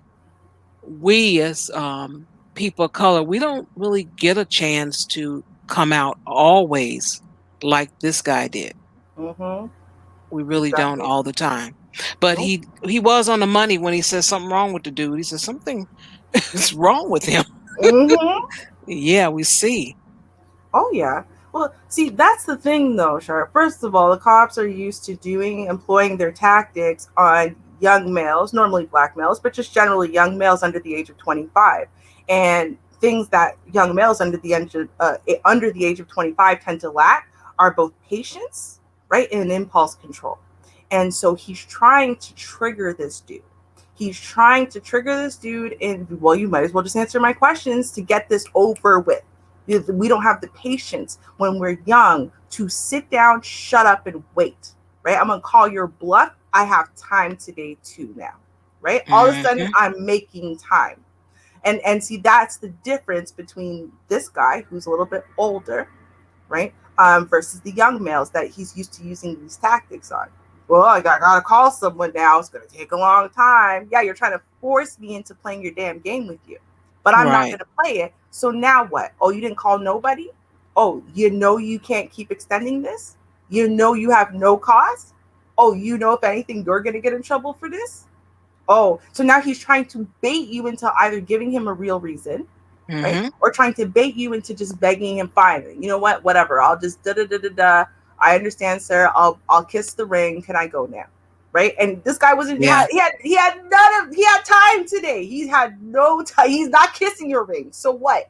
we as people of color, we don't really get a chance to come out always like this guy did. We really don't all the time. But he was on the money when he said something wrong with the dude. He said something is wrong with him. Yeah, we see. Oh, yeah. Well, see, that's the thing, though, Char. First of all, the cops are used to employing their tactics on young males, normally black males, but just generally young males under the age of 25. And things that young males under the age of 25 tend to lack are both patience, right, and impulse control. And so he's trying to trigger this dude. And, well, you might as well just answer my questions to get this over with. We don't have the patience when we're young to sit down, shut up, and wait, right? I'm going to call your bluff. I have time today too now, right? All of a sudden, I'm making time. And see, that's the difference between this guy, who's a little bit older, right, versus the young males that he's used to using these tactics on. Well, I gotta call someone now. It's going to take a long time. Yeah, you're trying to force me into playing your damn game with you. But I'm not going to play it. So now what? Oh, you didn't call nobody? Oh, you know you can't keep extending this? You know you have no cause? Oh, you know if anything, you're going to get in trouble for this? Oh, so now he's trying to bait you into either giving him a real reason, right? Or trying to bait you into just begging him fine. You know what? Whatever. I'll just da-da-da-da-da. I understand, sir. I'll kiss the ring. Can I go now? Right. And this guy wasn't, he had time today. He had no time. He's not kissing your ring. So what?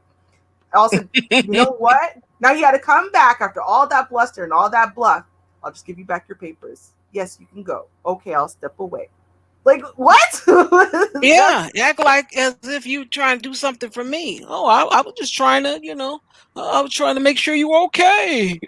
Also, you know what? Now you got to come back after all that bluster and all that bluff. I'll just give you back your papers. Yes, you can go. Okay, I'll step away. Like, what? Yeah, act like as if you trying to do something for me. Oh, I was just trying to, I was trying to make sure you were okay.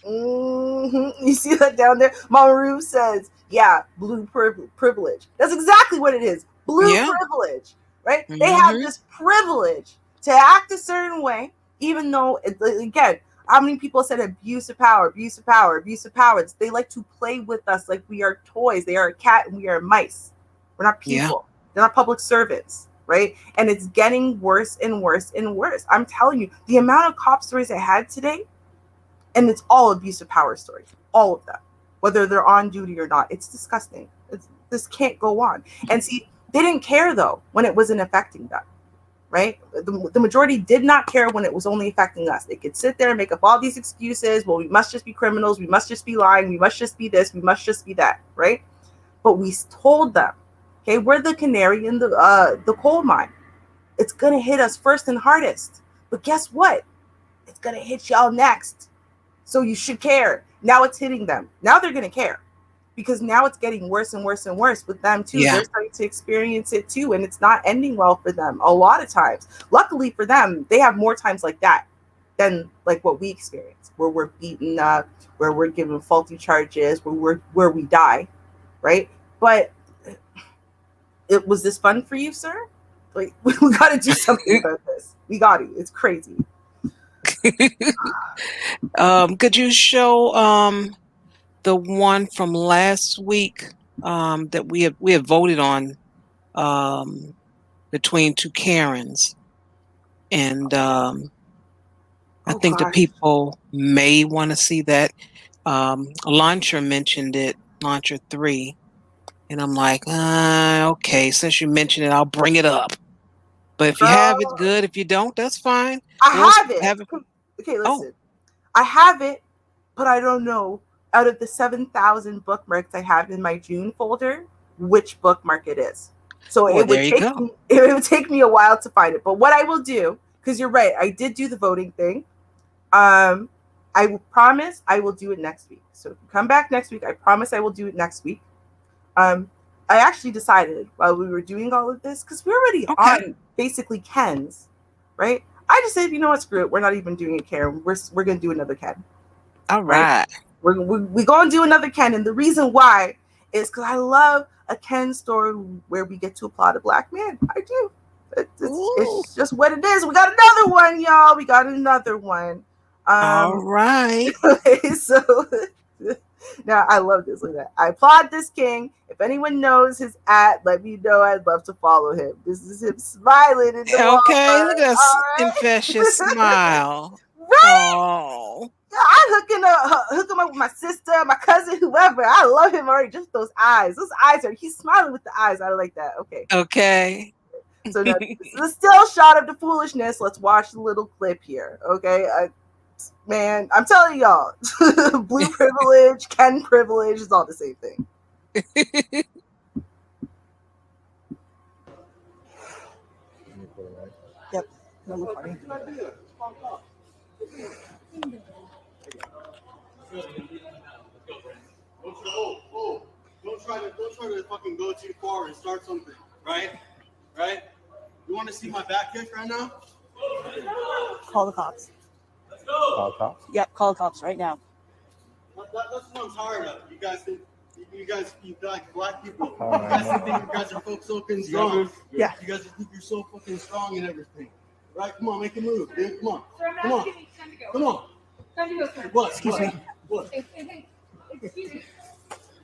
You see that down there? Mama Ruth says, yeah, blue privilege. That's exactly what it is. Blue privilege, right? They have this privilege to act a certain way, even though, again, how many people said abuse of power, abuse of power, abuse of power? They like to play with us like we are toys. They are a cat and we are mice. We're not people. They're not public servants, right? And it's getting worse and worse and worse. I'm telling you, the amount of cop stories I had today, and it's all abuse of power stories, all of them, whether they're on duty or not. It's disgusting. This can't go on. And see, they didn't care though when it wasn't affecting them, right? The majority did not care when it was only affecting us. They could sit there and make up all these excuses. Well, we must just be criminals. We must just be lying. We must just be this. We must just be that, right? But we told them, okay, we're the canary in the coal mine. It's gonna hit us first and hardest. But guess what? It's gonna hit y'all next. So you should care. Now it's hitting them. Now they're going to care because now it's getting worse and worse and worse with them too. They're starting to experience it too. And it's not ending well for them a lot of times. Luckily for them, they have more times like that than like what we experience, where we're beaten up, where we're given faulty charges, where we die, right? But was this fun for you, sir? Like, we got to do something about this. We got to. It's crazy. Could you show the one from last week that we have voted on between two Karens, and I think the people may want to see that. Launcher mentioned it, Launcher 3, and I'm like, okay, since you mentioned it, I'll bring it up. But if you have it, good. If you don't, that's fine. I have it. Okay, listen. I have it, but I don't know out of the 7,000 bookmarks I have in my June folder, which bookmark it is. So it would take me a while to find it. But what I will do, because you're right, I did do the voting thing. I will promise I will do it next week. So if you come back next week, I promise I will do it next week. I actually decided while we were doing all of this, because we're already on basically Ken's, right? I just said, you know what, screw it. We're not even doing a Ken. We're going to do another Ken. All right. We're going to do another Ken. And the reason why is because I love a Ken story where we get to applaud a black man. I do. It's just what it is. We got another one, y'all. We got another one. All right. So now I love this. Look at that. I applaud this king. If anyone knows his @ let me know. I'd love to follow him. This is him smiling in the Walmart. Look at that infectious smile. Right? Oh. I'm hooking him up with my sister, my cousin, whoever. I love him already. Just those eyes. He's smiling with the eyes. I like that. Okay. So now, this is a still shot of the foolishness. Let's watch the little clip here. Okay. Man, I'm telling y'all, blue privilege, Ken privilege is all the same thing. Yep. Don't try to fucking go too far and start something, right? Right? You want to see my back kick right now? Call the cops. Let's go. Call cops? Yep, call the cops right now. That's what I'm tired of. You guys, like black people. You guys think you guys are so fucking strong. Yeah. You guys think you're so fucking strong and everything. Right? Come on, make a move, dude. Come on. Come on. Come on. What? Excuse me. What? Excuse me.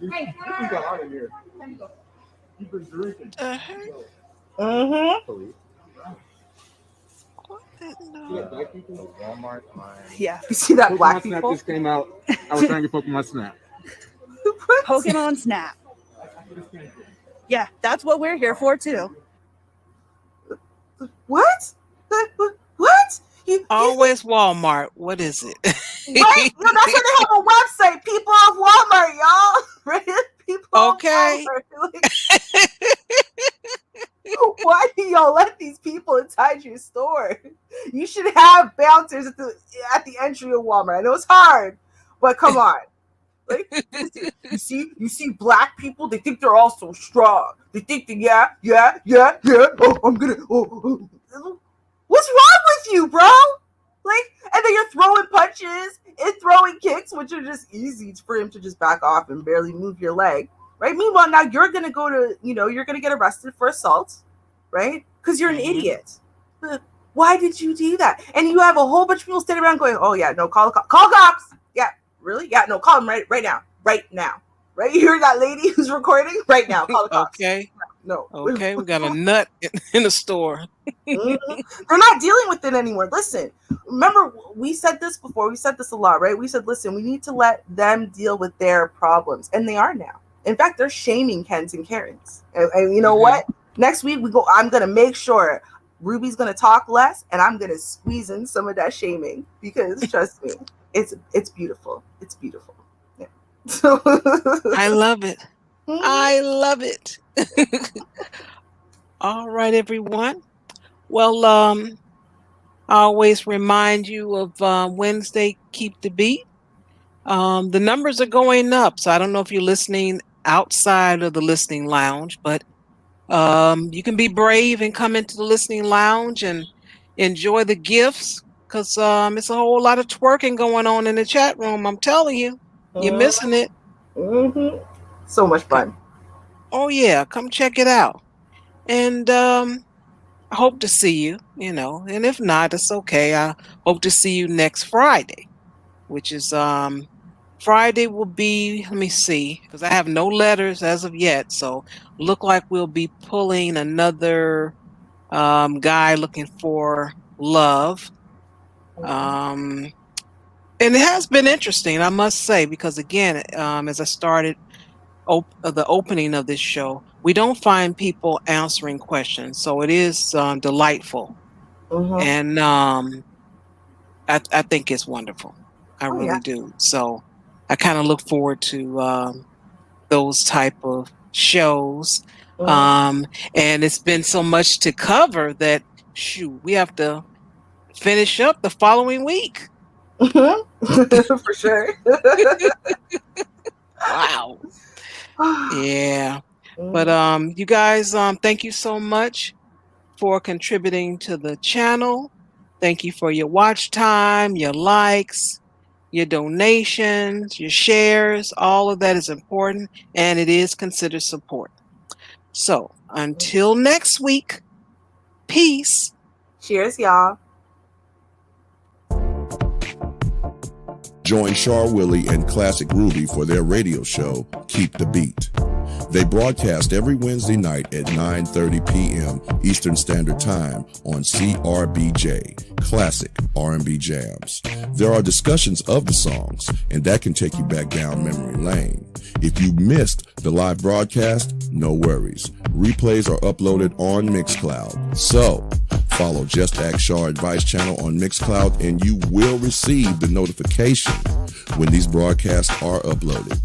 You got out of here. You've been drinking. Walmart. Yeah. You see that black Snap people? just came out. I was trying to get Pokemon Snap. Pokemon Snap. Yeah, that's what we're here for too. What? What? Always Walmart. What is it? Right? No, that's why they have a website. People of Walmart, y'all. Right? People of Walmart. Why do y'all let these people inside your store? You You should have bouncers at the entry of Walmart. I know it's hard, but come on. Like, you see black people, they think they're all so strong. They think that yeah. Oh, I'm gonna what's wrong with you, bro? Like, and then you're throwing punches and throwing kicks, which are just easy for him to just back off and barely move your leg, right? Meanwhile, now you're gonna go to, you're gonna get arrested for assault, right? Because you're an idiot. Why did you do that? And you have a whole bunch of people standing around going, "Oh yeah, no, call cops." Yeah, really? Yeah, no, call them right now. Right? You hear that lady who's recording? Right now, call the cops. Okay. No. Okay, we got a nut in the store. They're not dealing with it anymore. Listen, remember, we said this before. We said this a lot, right? We said, listen, we need to let them deal with their problems. And they are now. In fact, they're shaming Kens and Karens. And you know what? Next week, I'm going to make sure Ruby's going to talk less, and I'm going to squeeze in some of that shaming, because trust me, it's beautiful. It's beautiful. Yeah. I love it. I love it. All right, everyone. Well, I always remind you of Wednesday, Keep the Beat. The numbers are going up, so I don't know if you're listening outside of the listening lounge, but you can be brave and come into the listening lounge and enjoy the gifts, because it's a whole lot of twerking going on in the chat room. I'm telling you, you're missing it. So much fun. Oh yeah, come check it out. And I hope to see you, and if not, it's okay. I hope to see you next Friday, which is Friday will be, let me see, because I have no letters as of yet, so look like we'll be pulling another guy looking for love. And it has been interesting, I must say, because again, as I started the opening of this show, we don't find people answering questions, so it is delightful. And I think it's wonderful. I really do. So I kind of look forward to those type of shows. And it's been so much to cover that we have to finish up the following week. For sure. Wow. Yeah. But you guys, thank you so much for contributing to the channel. Thank you for your watch time, your likes, your donations, your shares. All of that is important, and it is considered support. So until next week, peace. Cheers, y'all. Join Char Willie and Classic Ruby for their radio show, Keep the Beat. They broadcast every Wednesday night at 9:30 p.m. Eastern Standard Time on CRBJ, Classic R&B Jams. There are discussions of the songs, and that can take you back down memory lane. If you missed the live broadcast, no worries. Replays are uploaded on Mixcloud. So, follow JustAskChar Advice Channel on Mixcloud, and you will receive the notification when these broadcasts are uploaded.